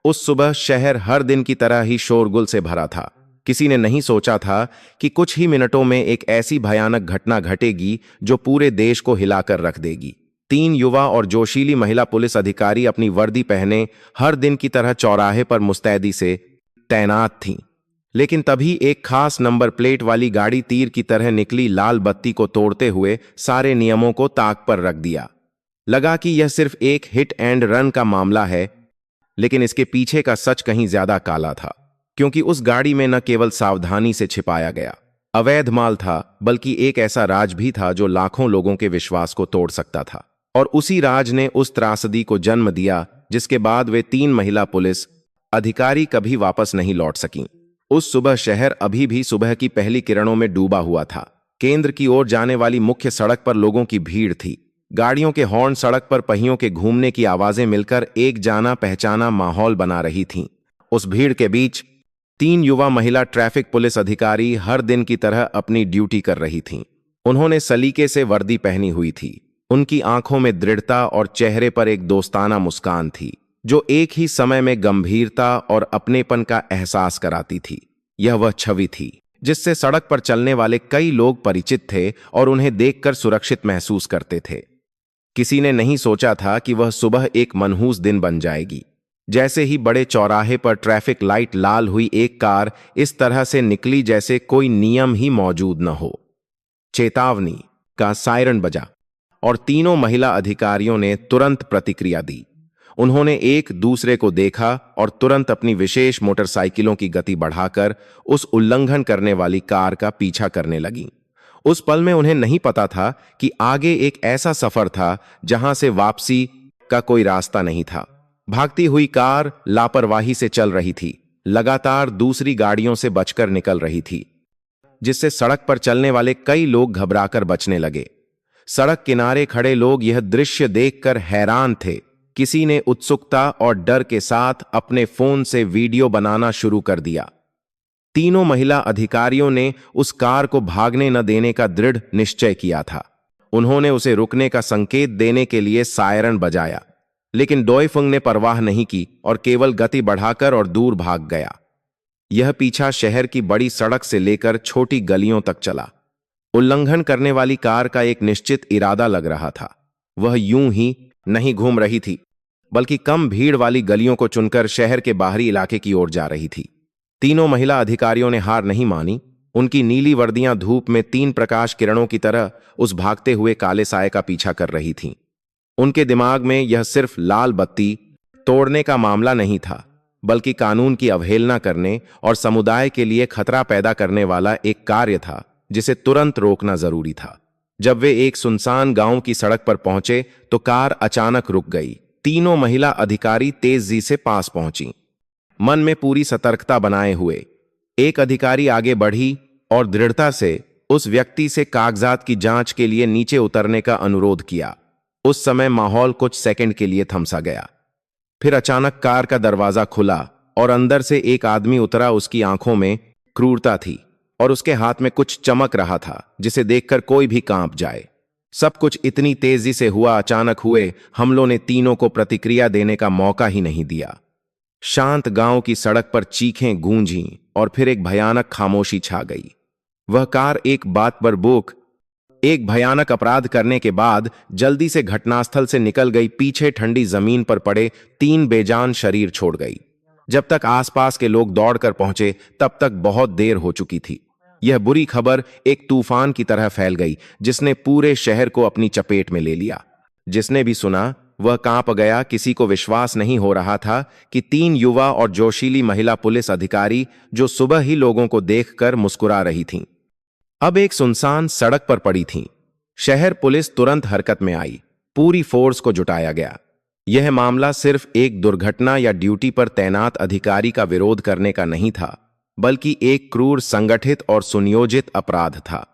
उस सुबह शहर हर दिन की तरह ही शोरगुल से भरा था। किसी ने नहीं सोचा था कि कुछ ही मिनटों में एक ऐसी भयानक घटना घटेगी जो पूरे देश को हिलाकर रख देगी। 3 युवा और जोशीली महिला पुलिस अधिकारी अपनी वर्दी पहने हर दिन की तरह चौराहे पर मुस्तैदी से तैनात थीं। लेकिन तभी एक खास नंबर प्लेट वाली गाड़ी तीर की तरह निकली, लाल बत्ती को तोड़ते हुए सारे नियमों को ताक पर रख दिया। लगा कि यह सिर्फ एक हिट एंड रन का मामला है, लेकिन इसके पीछे का सच कहीं ज्यादा काला था। क्योंकि उस गाड़ी में न केवल सावधानी से छिपाया गया अवैध माल था, बल्कि एक ऐसा राज भी था जो लाखों लोगों के विश्वास को तोड़ सकता था। और उसी राज ने उस त्रासदी को जन्म दिया जिसके बाद वे 3 महिला पुलिस अधिकारी कभी वापस नहीं लौट सकीं। उस सुबह शहर अभी भी सुबह की पहली किरणों में डूबा हुआ था। केंद्र की ओर जाने वाली मुख्य सड़क पर लोगों की भीड़ थी। गाड़ियों के हॉर्न, सड़क पर पहियों के घूमने की आवाजें मिलकर एक जाना पहचाना माहौल बना रही थीं। उस भीड़ के बीच 3 युवा महिला ट्रैफिक पुलिस अधिकारी हर दिन की तरह अपनी ड्यूटी कर रही थीं। उन्होंने सलीके से वर्दी पहनी हुई थी। उनकी आंखों में दृढ़ता और चेहरे पर एक दोस्ताना मुस्कान थी जो एक ही समय में गंभीरता और अपनेपन का एहसास कराती थी। यह वह छवि थी जिससे सड़क पर चलने वाले कई लोग परिचित थे और उन्हें देखकर सुरक्षित महसूस करते थे। किसी ने नहीं सोचा था कि वह सुबह एक मनहूस दिन बन जाएगी। जैसे ही बड़े चौराहे पर ट्रैफिक लाइट लाल हुई, एक कार इस तरह से निकली जैसे कोई नियम ही मौजूद न हो। चेतावनी का सायरन बजा और तीनों महिला अधिकारियों ने तुरंत प्रतिक्रिया दी। उन्होंने एक दूसरे को देखा और तुरंत अपनी विशेष मोटरसाइकिलों की गति बढ़ाकर उस उल्लंघन करने वाली कार का पीछा करने लगीं। उस पल में उन्हें नहीं पता था कि आगे एक ऐसा सफर था जहां से वापसी का कोई रास्ता नहीं था। भागती हुई कार लापरवाही से चल रही थी, लगातार दूसरी गाड़ियों से बचकर निकल रही थी, जिससे सड़क पर चलने वाले कई लोग घबराकर बचने लगे। सड़क किनारे खड़े लोग यह दृश्य देखकर हैरान थे। किसी ने उत्सुकता और डर के साथ अपने फोन से वीडियो बनाना शुरू कर दिया। तीनों महिला अधिकारियों ने उस कार को भागने न देने का दृढ़ निश्चय किया था। उन्होंने उसे रुकने का संकेत देने के लिए सायरन बजाया, लेकिन डोयफुंग ने परवाह नहीं की और केवल गति बढ़ाकर और दूर भाग गया। यह पीछा शहर की बड़ी सड़क से लेकर छोटी गलियों तक चला। उल्लंघन करने वाली कार का एक निश्चित इरादा लग रहा था। वह यूं ही नहीं घूम रही थी, बल्कि कम भीड़ वाली गलियों को चुनकर शहर के बाहरी इलाके की ओर जा रही थी। तीनों महिला अधिकारियों ने हार नहीं मानी। उनकी नीली वर्दियां धूप में 3 प्रकाश किरणों की तरह उस भागते हुए काले साए का पीछा कर रही थीं। उनके दिमाग में यह सिर्फ लाल बत्ती तोड़ने का मामला नहीं था, बल्कि कानून की अवहेलना करने और समुदाय के लिए खतरा पैदा करने वाला एक कार्य था जिसे तुरंत रोकना जरूरी था। जब वे एक सुनसान गांव की सड़क पर पहुंचे तो कार अचानक रुक गई। तीनों महिला अधिकारी तेजी से पास पहुंची, मन में पूरी सतर्कता बनाए हुए। एक अधिकारी आगे बढ़ी और दृढ़ता से उस व्यक्ति से कागजात की जांच के लिए नीचे उतरने का अनुरोध किया। उस समय माहौल कुछ सेकंड के लिए थमसा गया। फिर अचानक कार का दरवाजा खुला और अंदर से एक आदमी उतरा। उसकी आंखों में क्रूरता थी और उसके हाथ में कुछ चमक रहा था जिसे देखकर कोई भी कांप जाए। सब कुछ इतनी तेजी से हुआ, अचानक हुए हमलों ने तीनों को प्रतिक्रिया देने का मौका ही नहीं दिया। शांत गांव की सड़क पर चीखें गूंजीं और फिर एक भयानक खामोशी छा गई। वह कार एक बात पर एक भयानक अपराध करने के बाद जल्दी से घटनास्थल से निकल गई। पीछे ठंडी जमीन पर पड़े 3 बेजान शरीर छोड़ गई। जब तक आसपास के लोग दौड़कर पहुंचे तब तक बहुत देर हो चुकी थी। यह बुरी खबर एक तूफान की तरह फैल गई जिसने पूरे शहर को अपनी चपेट में ले लिया। जिसने भी सुना वह कांप गया। किसी को विश्वास नहीं हो रहा था कि 3 युवा और जोशीली महिला पुलिस अधिकारी जो सुबह ही लोगों को देखकर मुस्कुरा रही थीं, अब एक सुनसान सड़क पर पड़ी थीं। शहर पुलिस तुरंत हरकत में आई। पूरी फोर्स को जुटाया गया। यह मामला सिर्फ एक दुर्घटना या ड्यूटी पर तैनात अधिकारी का विरोध करने का नहीं था, बल्कि एक क्रूर, संगठित और सुनियोजित अपराध था।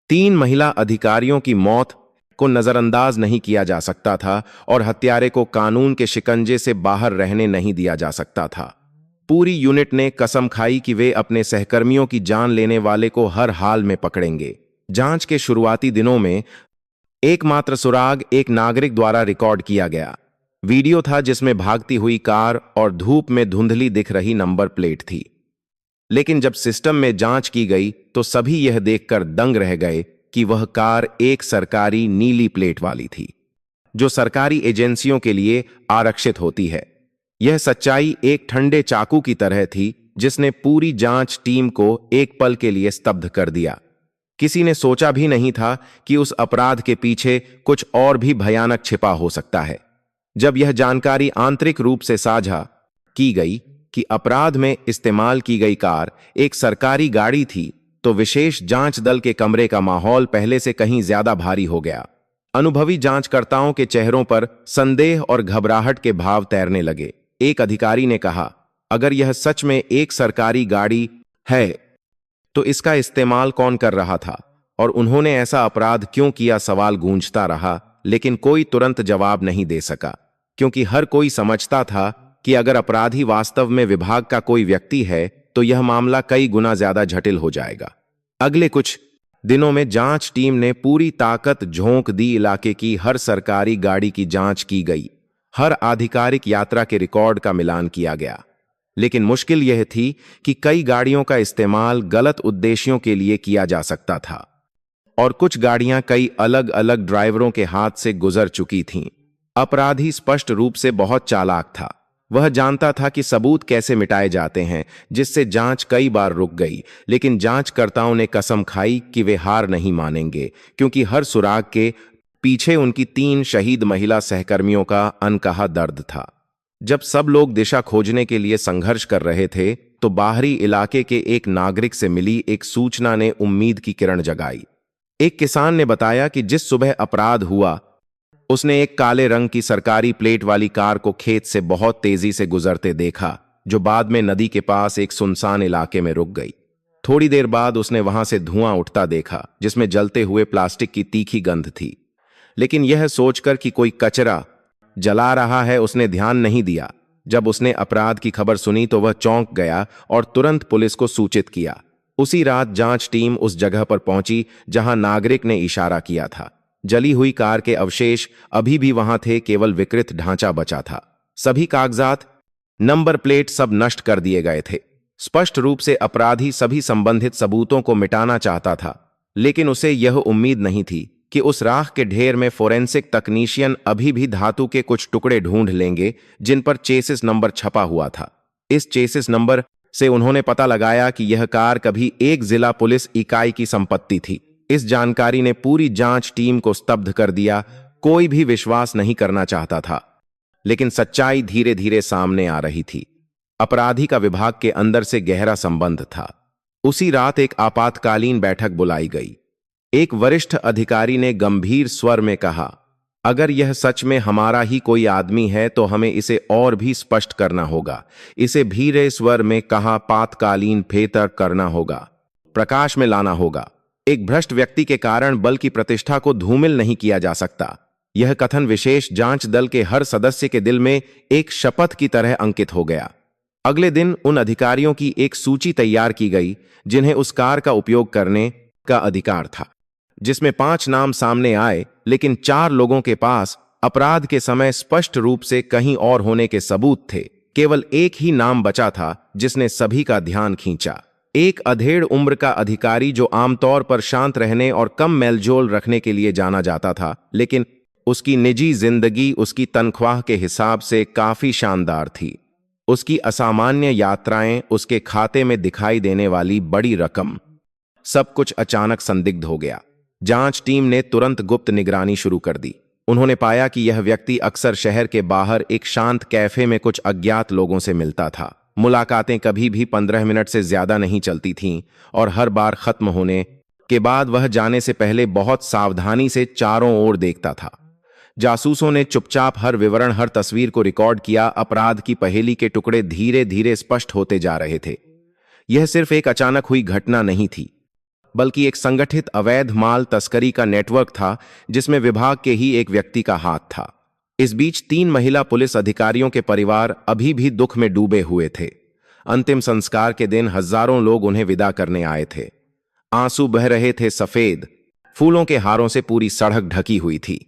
3 महिला अधिकारियों की मौत को नजरअंदाज नहीं किया जा सकता था और हत्यारे को कानून के शिकंजे से बाहर रहने नहीं दिया जा सकता था। पूरी यूनिट ने कसम खाई कि वे अपने सहकर्मियों की जान लेने वाले को हर हाल में पकड़ेंगे। जांच के शुरुआती दिनों में एकमात्र सुराग एक नागरिक द्वारा रिकॉर्ड किया गया। वीडियो था जिसमें भागती हुई कार और धूप में धुंधली दिख रही नंबर प्लेट थी। लेकिन जब सिस्टम में जांच की गई तो सभी यह देखकर दंग रह गए कि वह कार एक सरकारी नीली प्लेट वाली थी, जो सरकारी एजेंसियों के लिए आरक्षित होती है। यह सच्चाई एक ठंडे चाकू की तरह थी जिसने पूरी जांच टीम को एक पल के लिए स्तब्ध कर दिया। किसी ने सोचा भी नहीं था कि उस अपराध के पीछे कुछ और भी भयानक छिपा हो सकता है। जब यह जानकारी आंतरिक रूप से साझा की गई कि अपराध में इस्तेमाल की गई कार एक सरकारी गाड़ी थी, तो विशेष जांच दल के कमरे का माहौल पहले से कहीं ज्यादा भारी हो गया। अनुभवी जांचकर्ताओं के चेहरों पर संदेह और घबराहट के भाव तैरने लगे। एक अधिकारी ने कहा, अगर यह सच में एक सरकारी गाड़ी है तो इसका इस्तेमाल कौन कर रहा था और उन्होंने ऐसा अपराध क्यों किया? सवाल गूंजता रहा, लेकिन कोई तुरंत जवाब नहीं दे सका, क्योंकि हर कोई समझता था कि अगर अपराधी वास्तव में विभाग का कोई व्यक्ति है तो यह मामला कई गुना ज्यादा जटिल हो जाएगा। अगले कुछ दिनों में जांच टीम ने पूरी ताकत झोंक दी। इलाके की हर सरकारी गाड़ी की जांच की गई, हर आधिकारिक यात्रा के रिकॉर्ड का मिलान किया गया। लेकिन मुश्किल यह थी कि कई गाड़ियों का इस्तेमाल गलत उद्देश्यों के लिए किया जा सकता था और कुछ गाड़ियां कई अलग अलग ड्राइवरों के हाथ से गुजर चुकी थीं। अपराधी स्पष्ट रूप से बहुत चालाक था। वह जानता था कि सबूत कैसे मिटाए जाते हैं, जिससे जांच कई बार रुक गई। लेकिन जांचकर्ताओं ने कसम खाई कि वे हार नहीं मानेंगे, क्योंकि हर सुराग के पीछे उनकी 3 शहीद महिला सहकर्मियों का अनकहा दर्द था। जब सब लोग दिशा खोजने के लिए संघर्ष कर रहे थे, तो बाहरी इलाके के एक नागरिक से मिली एक सूचना ने उम्मीद की किरण जगाई। एक किसान ने बताया कि जिस सुबह अपराध हुआ, उसने एक काले रंग की सरकारी प्लेट वाली कार को खेत से बहुत तेजी से गुजरते देखा, जो बाद में नदी के पास एक सुनसान इलाके में रुक गई। थोड़ी देर बाद उसने वहां से धुआं उठता देखा, जिसमें जलते हुए प्लास्टिक की तीखी गंध थी। लेकिन यह सोचकर कि कोई कचरा जला रहा है, उसने ध्यान नहीं दिया। जब उसने अपराध की खबर सुनी तो वह चौंक गया और तुरंत पुलिस को सूचित किया। उसी रात जांच टीम उस जगह पर पहुंची जहां नागरिक ने इशारा किया था। जली हुई कार के अवशेष अभी भी वहां थे, केवल विकृत ढांचा बचा था। सभी कागजात, नंबर प्लेट सब नष्ट कर दिए गए थे। स्पष्ट रूप से अपराधी सभी संबंधित सबूतों को मिटाना चाहता था, लेकिन उसे यह उम्मीद नहीं थी कि उस राख के ढेर में फोरेंसिक तकनीशियन अभी भी धातु के कुछ टुकड़े ढूंढ लेंगे जिन पर चेसिस नंबर छपा हुआ था। इस चेसिस नंबर से उन्होंने पता लगाया कि यह कार कभी एक जिला पुलिस इकाई की संपत्ति थी। इस जानकारी ने पूरी जांच टीम को स्तब्ध कर दिया। कोई भी विश्वास नहीं करना चाहता था, लेकिन सच्चाई धीरे धीरे सामने आ रही थी। अपराधी का विभाग के अंदर से गहरा संबंध था। उसी रात एक आपातकालीन बैठक बुलाई गई। एक वरिष्ठ अधिकारी ने गंभीर स्वर में कहा, अगर यह सच में हमारा ही कोई आदमी है तो हमें इसे और भी स्पष्ट करना होगा। इसे धीरे स्वर में कहा, आपातकालीन बेहतर करना होगा, प्रकाश में लाना होगा। एक भ्रष्ट व्यक्ति के कारण बल की प्रतिष्ठा को धूमिल नहीं किया जा सकता। यह कथन विशेष जांच दल के हर सदस्य के दिल में एक शपथ की तरह अंकित हो गया। अगले दिन उन अधिकारियों की एक सूची तैयार की गई जिन्हें उस कार का उपयोग करने का अधिकार था, जिसमें 5 नाम सामने आए, लेकिन 4 लोगों के पास अपराध के समय स्पष्ट रूप से कहीं और होने के सबूत थे। केवल एक ही नाम बचा था जिसने सभी का ध्यान खींचा। एक अधेड़ उम्र का अधिकारी जो आमतौर पर शांत रहने और कम मेलजोल रखने के लिए जाना जाता था, लेकिन उसकी निजी जिंदगी उसकी तनख्वाह के हिसाब से काफी शानदार थी। उसकी असामान्य यात्राएं, उसके खाते में दिखाई देने वाली बड़ी रकम, सब कुछ अचानक संदिग्ध हो गया। जांच टीम ने तुरंत गुप्त निगरानी शुरू कर दी। उन्होंने पाया कि यह व्यक्ति अक्सर शहर के बाहर एक शांत कैफे में कुछ अज्ञात लोगों से मिलता था। मुलाकातें कभी भी 15 मिनट से ज्यादा नहीं चलती थीं और हर बार खत्म होने के बाद वह जाने से पहले बहुत सावधानी से चारों ओर देखता था। जासूसों ने चुपचाप हर विवरण, हर तस्वीर को रिकॉर्ड किया। अपराध की पहेली के टुकड़े धीरे धीरे स्पष्ट होते जा रहे थे। यह सिर्फ एक अचानक हुई घटना नहीं थी, बल्कि एक संगठित अवैध माल तस्करी का नेटवर्क था जिसमें विभाग के ही एक व्यक्ति का हाथ था। इस बीच 3 महिला पुलिस अधिकारियों के परिवार अभी भी दुख में डूबे हुए थे। अंतिम संस्कार के दिन हजारों लोग उन्हें विदा करने आए थे। आंसू बह रहे थे। सफेद फूलों के हारों से पूरी सड़क ढकी हुई थी।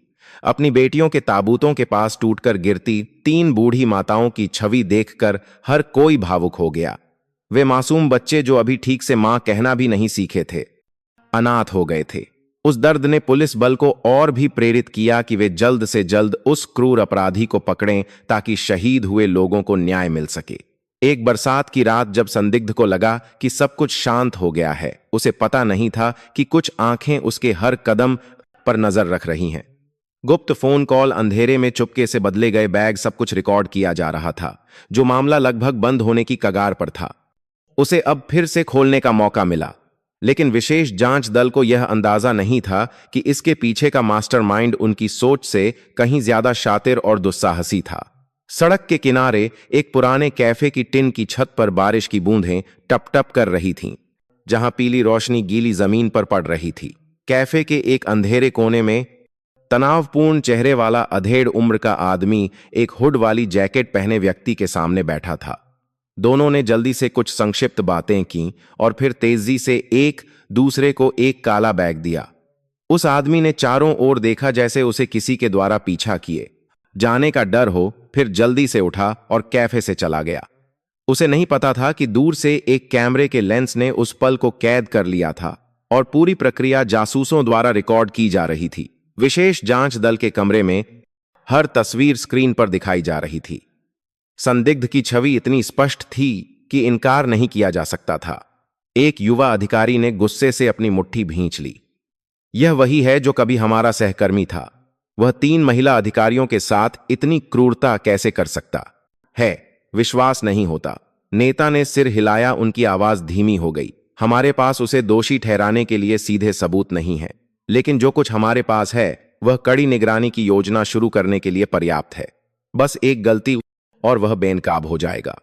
अपनी बेटियों के ताबूतों के पास टूटकर गिरती 3 बूढ़ी माताओं की छवि देखकर हर कोई भावुक हो गया। वे मासूम बच्चे जो अभी ठीक से मां कहना भी नहीं सीखे थे, अनाथ हो गए थे। उस दर्द ने पुलिस बल को और भी प्रेरित किया कि वे जल्द से जल्द उस क्रूर अपराधी को पकड़ें ताकि शहीद हुए लोगों को न्याय मिल सके। एक बरसात की रात जब संदिग्ध को लगा कि सब कुछ शांत हो गया है, उसे पता नहीं था कि कुछ आंखें उसके हर कदम पर नजर रख रही हैं। गुप्त फोन कॉल, अंधेरे में चुपके से बदले गए बैग, सब कुछ रिकॉर्ड किया जा रहा था। जो मामला लगभग बंद होने की कगार पर था, उसे अब फिर से खोलने का मौका मिला। लेकिन विशेष जांच दल को यह अंदाजा नहीं था कि इसके पीछे का मास्टरमाइंड उनकी सोच से कहीं ज्यादा शातिर और दुस्साहसी था। सड़क के किनारे एक पुराने कैफे की टिन की छत पर बारिश की बूंदें टप टप कर रही थीं, जहां पीली रोशनी गीली जमीन पर पड़ रही थी। कैफे के एक अंधेरे कोने में तनावपूर्ण चेहरे वाला अधेड़ उम्र का आदमी एक हुड वाली जैकेट पहने व्यक्ति के सामने बैठा था। दोनों ने जल्दी से कुछ संक्षिप्त बातें की और फिर तेजी से एक दूसरे को एक काला बैग दिया। उस आदमी ने चारों ओर देखा जैसे उसे किसी के द्वारा पीछा किए जाने का डर हो, फिर जल्दी से उठा और कैफे से चला गया। उसे नहीं पता था कि दूर से एक कैमरे के लेंस ने उस पल को कैद कर लिया था और पूरी प्रक्रिया जासूसों द्वारा रिकॉर्ड की जा रही थी। विशेष जांच दल के कमरे में हर तस्वीर स्क्रीन पर दिखाई जा रही थी। संदिग्ध की छवि इतनी स्पष्ट थी कि इनकार नहीं किया जा सकता था। एक युवा अधिकारी ने गुस्से से अपनी मुट्ठी भींच ली। यह वही है जो कभी हमारा सहकर्मी था। वह 3 महिला अधिकारियों के साथ इतनी क्रूरता कैसे कर सकता है? विश्वास नहीं होता। नेता ने सिर हिलाया, उनकी आवाज धीमी हो गई। हमारे पास उसे दोषी ठहराने के लिए सीधे सबूत नहीं है, लेकिन जो कुछ हमारे पास है वह कड़ी निगरानी की योजना शुरू करने के लिए पर्याप्त है। बस एक गलती और वह बेनकाब हो जाएगा।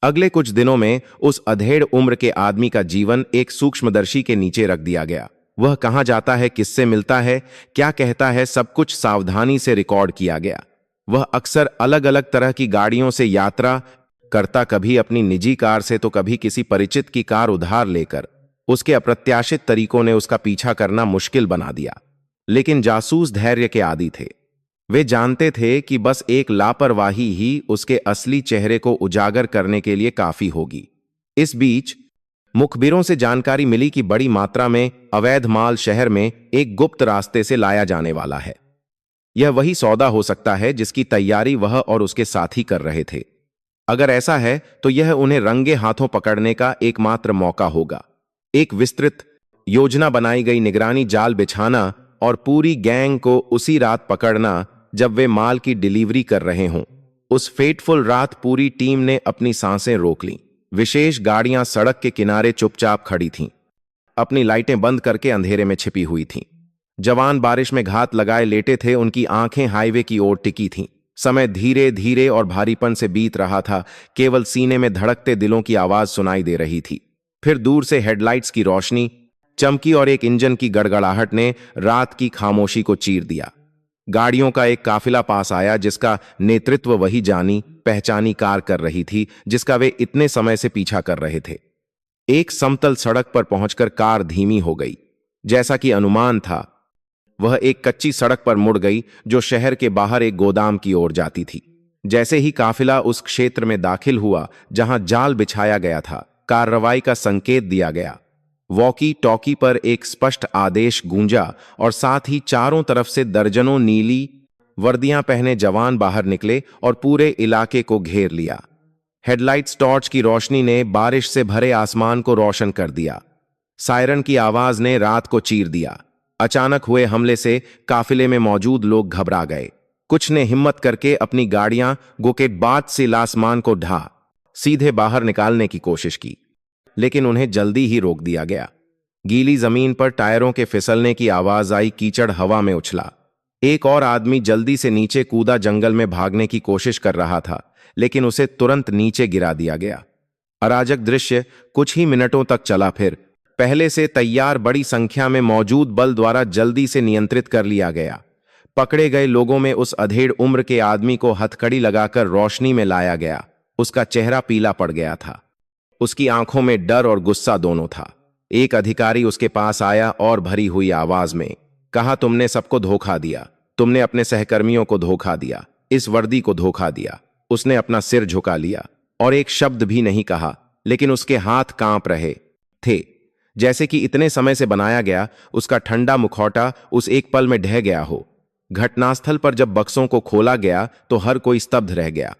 अगले कुछ दिनों में उस अधेड़ उम्र के आदमी का जीवन एक सूक्ष्मदर्शी के नीचे रख दिया गया। वह कहां जाता है, किससे मिलता है, क्या कहता है, सब कुछ सावधानी से रिकॉर्ड किया गया। वह अक्सर अलग अलग तरह की गाड़ियों से यात्रा करता, कभी अपनी निजी कार से तो कभी किसी परिचित की कार उधार लेकर। उसके अप्रत्याशित तरीकों ने उसका पीछा करना मुश्किल बना दिया, लेकिन जासूस धैर्य के आदी थे। वे जानते थे कि बस एक लापरवाही ही उसके असली चेहरे को उजागर करने के लिए काफी होगी। इस बीच मुखबिरों से जानकारी मिली कि बड़ी मात्रा में अवैध माल शहर में एक गुप्त रास्ते से लाया जाने वाला है। यह वही सौदा हो सकता है जिसकी तैयारी वह और उसके साथी कर रहे थे। अगर ऐसा है तो यह उन्हें रंगे हाथों पकड़ने का एकमात्र मौका होगा। एक विस्तृत योजना बनाई गई, निगरानी जाल बिछाना और पूरी गैंग को उसी रात पकड़ना जब वे माल की डिलीवरी कर रहे हों। उस फेटफुल रात पूरी टीम ने अपनी सांसें रोक लीं। विशेष गाड़ियां सड़क के किनारे चुपचाप खड़ी थीं, अपनी लाइटें बंद करके अंधेरे में छिपी हुई थीं। जवान बारिश में घात लगाए लेटे थे, उनकी आंखें हाईवे की ओर टिकी थीं। समय धीरे धीरे और भारीपन से बीत रहा था, केवल सीने में धड़कते दिलों की आवाज सुनाई दे रही थी। फिर दूर से हेडलाइट्स की रोशनी चमकी और एक इंजन की गड़गड़ाहट ने रात की खामोशी को चीर दिया। गाड़ियों का एक काफिला पास आया, जिसका नेतृत्व वही जानी पहचानी कार कर रही थी जिसका वे इतने समय से पीछा कर रहे थे। एक समतल सड़क पर पहुंचकर कार धीमी हो गई। जैसा कि अनुमान था, वह एक कच्ची सड़क पर मुड़ गई जो शहर के बाहर एक गोदाम की ओर जाती थी। जैसे ही काफिला उस क्षेत्र में दाखिल हुआ जहां जाल बिछाया गया था, कार्रवाई का संकेत दिया गया। वॉकी टॉकी पर एक स्पष्ट आदेश गूंजा और साथ ही चारों तरफ से दर्जनों नीली वर्दियां पहने जवान बाहर निकले और पूरे इलाके को घेर लिया। हेडलाइट्स टॉर्च की रोशनी ने बारिश से भरे आसमान को रोशन कर दिया। सायरन की आवाज ने रात को चीर दिया। अचानक हुए हमले से काफिले में मौजूद लोग घबरा गए। कुछ ने हिम्मत करके अपनी गाड़ियां गोकेबाज से आसमान को ढा सीधे बाहर निकालने की कोशिश की, लेकिन उन्हें जल्दी ही रोक दिया गया। गीली जमीन पर टायरों के फिसलने की आवाज आई, कीचड़ हवा में उछला। एक और आदमी जल्दी से नीचे कूदा, जंगल में भागने की कोशिश कर रहा था, लेकिन उसे तुरंत नीचे गिरा दिया गया। अराजक दृश्य कुछ ही मिनटों तक चला, फिर पहले से तैयार बड़ी संख्या में मौजूद बल द्वारा जल्दी से नियंत्रित कर लिया गया। पकड़े गए लोगों में उस अधेड़ उम्र के आदमी को हथकड़ी लगाकर रोशनी में लाया गया। उसका चेहरा पीला पड़ गया था, उसकी आंखों में डर और गुस्सा दोनों था। एक अधिकारी उसके पास आया और भरी हुई आवाज में कहा, तुमने सबको धोखा दिया, तुमने अपने सहकर्मियों को धोखा दिया, इस वर्दी को धोखा दिया। उसने अपना सिर झुका लिया और एक शब्द भी नहीं कहा, लेकिन उसके हाथ कांप रहे थे, जैसे कि इतने समय से बनाया गया उसका ठंडा मुखौटा उस एक पल में ढह गया हो। घटनास्थल पर जब बक्सों को खोला गया तो हर कोई स्तब्ध रह गया।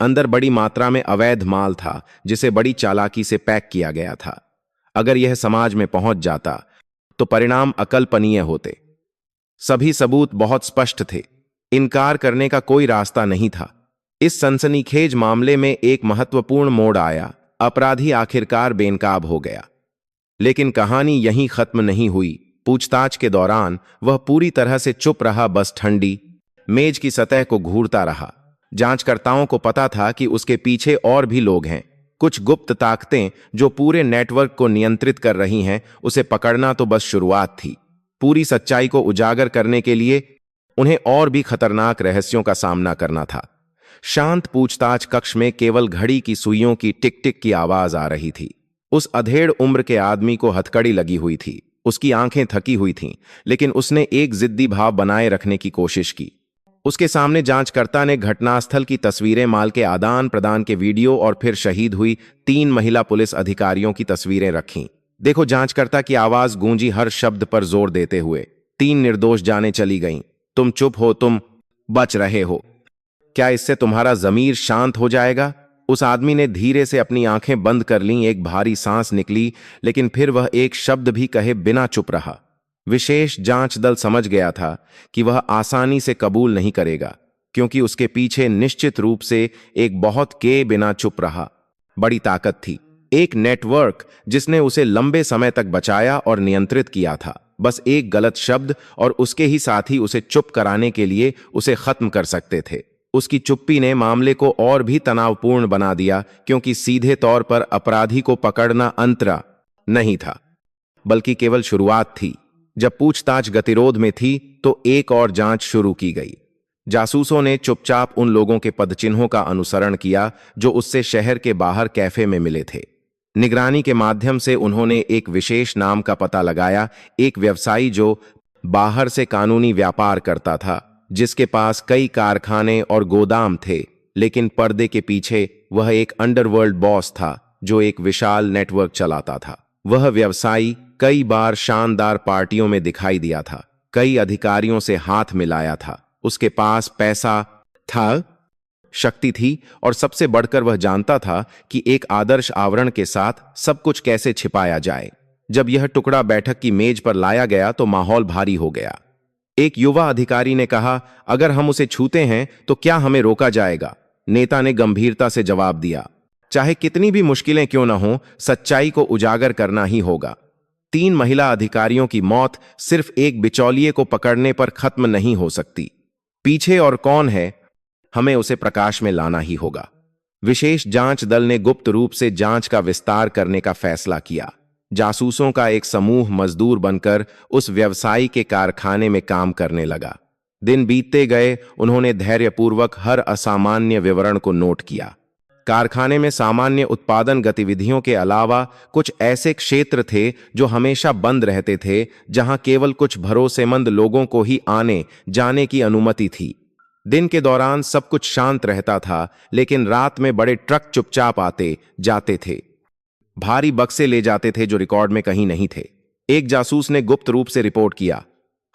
अंदर बड़ी मात्रा में अवैध माल था जिसे बड़ी चालाकी से पैक किया गया था। अगर यह समाज में पहुंच जाता तो परिणाम अकल्पनीय होते। सभी सबूत बहुत स्पष्ट थे, इनकार करने का कोई रास्ता नहीं था। इस सनसनीखेज मामले में एक महत्वपूर्ण मोड़ आया। अपराधी आखिरकार बेनकाब हो गया। लेकिन कहानी यहीं खत्म नहीं हुई। पूछताछ के दौरान वह पूरी तरह से चुप रहा, बस ठंडी मेज की सतह को घूरता रहा। जांचकर्ताओं को पता था कि उसके पीछे और भी लोग हैं, कुछ गुप्त ताकतें जो पूरे नेटवर्क को नियंत्रित कर रही हैं। उसे पकड़ना तो बस शुरुआत थी। पूरी सच्चाई को उजागर करने के लिए उन्हें और भी खतरनाक रहस्यों का सामना करना था। शांत पूछताछ कक्ष में केवल घड़ी की सुइयों की टिक टिक की आवाज आ रही थी। उस अधेड़ उम्र के आदमी को हथकड़ी लगी हुई थी, उसकी आंखें थकी हुई थीं, लेकिन उसने एक जिद्दी भाव बनाए रखने की कोशिश की। उसके सामने जांचकर्ता ने घटनास्थल की तस्वीरें, माल के आदान प्रदान के वीडियो और फिर शहीद हुई 3 महिला पुलिस अधिकारियों की तस्वीरें रखीं। देखो, जांचकर्ता की आवाज गूंजी हर शब्द पर जोर देते हुए। 3 निर्दोष जानें चली गईं। तुम चुप हो, तुम बच रहे हो। क्या इससे तुम्हारा जमीर शांत हो जाएगा? उस आदमी ने धीरे से अपनी आंखें बंद कर लीं। एक भारी सांस निकली, लेकिन फिर वह एक शब्द भी कहे बिना चुप रहा। विशेष जांच दल समझ गया था कि वह आसानी से कबूल नहीं करेगा, क्योंकि उसके पीछे निश्चित रूप से एक बहुत के बिना चुप रहा बड़ी ताकत थी। एक नेटवर्क जिसने उसे लंबे समय तक बचाया और नियंत्रित किया था। बस एक गलत शब्द और उसके ही साथी उसे चुप कराने के लिए उसे खत्म कर सकते थे। उसकी चुप्पी ने मामले को और भी तनावपूर्ण बना दिया, क्योंकि सीधे तौर पर अपराधी को पकड़ना अंतरा नहीं था, बल्कि केवल शुरुआत थी। जब पूछताछ गतिरोध में थी तो एक और जांच शुरू की गई। जासूसों ने चुपचाप उन लोगों के पदचिन्हों का अनुसरण किया जो उससे शहर के बाहर कैफे में मिले थे। निगरानी के माध्यम से उन्होंने एक विशेष नाम का पता लगाया, एक व्यवसायी जो बाहर से कानूनी व्यापार करता था, जिसके पास कई कारखाने और गोदाम थे, लेकिन पर्दे के पीछे वह एक अंडरवर्ल्ड बॉस था जो एक विशाल नेटवर्क चलाता था। वह व्यवसायी कई बार शानदार पार्टियों में दिखाई दिया था, कई अधिकारियों से हाथ मिलाया था। उसके पास पैसा था, शक्ति थी, और सबसे बढ़कर वह जानता था कि एक आदर्श आवरण के साथ सब कुछ कैसे छिपाया जाए। जब यह टुकड़ा बैठक की मेज पर लाया गया तो माहौल भारी हो गया। एक युवा अधिकारी ने कहा, अगर हम उसे छूते हैं तो क्या हमें रोका जाएगा? नेता ने गंभीरता से जवाब दिया, चाहे कितनी भी मुश्किलें क्यों न हो, सच्चाई को उजागर करना ही होगा। 3 महिला अधिकारियों की मौत सिर्फ एक बिचौलिए को पकड़ने पर खत्म नहीं हो सकती। पीछे और कौन है, हमें उसे प्रकाश में लाना ही होगा। विशेष जांच दल ने गुप्त रूप से जांच का विस्तार करने का फैसला किया। जासूसों का एक समूह मजदूर बनकर उस व्यवसायी के कारखाने में काम करने लगा। दिन बीतते गए, उन्होंने धैर्यपूर्वक हर असामान्य विवरण को नोट किया। कारखाने में सामान्य उत्पादन गतिविधियों के अलावा कुछ ऐसे क्षेत्र थे जो हमेशा बंद रहते थे, जहां केवल कुछ भरोसेमंद लोगों को ही आने जाने की अनुमति थी। दिन के दौरान सब कुछ शांत रहता था, लेकिन रात में बड़े ट्रक चुपचाप आते जाते थे, भारी बक्से ले जाते थे जो रिकॉर्ड में कहीं नहीं थे। एक जासूस ने गुप्त रूप से रिपोर्ट किया,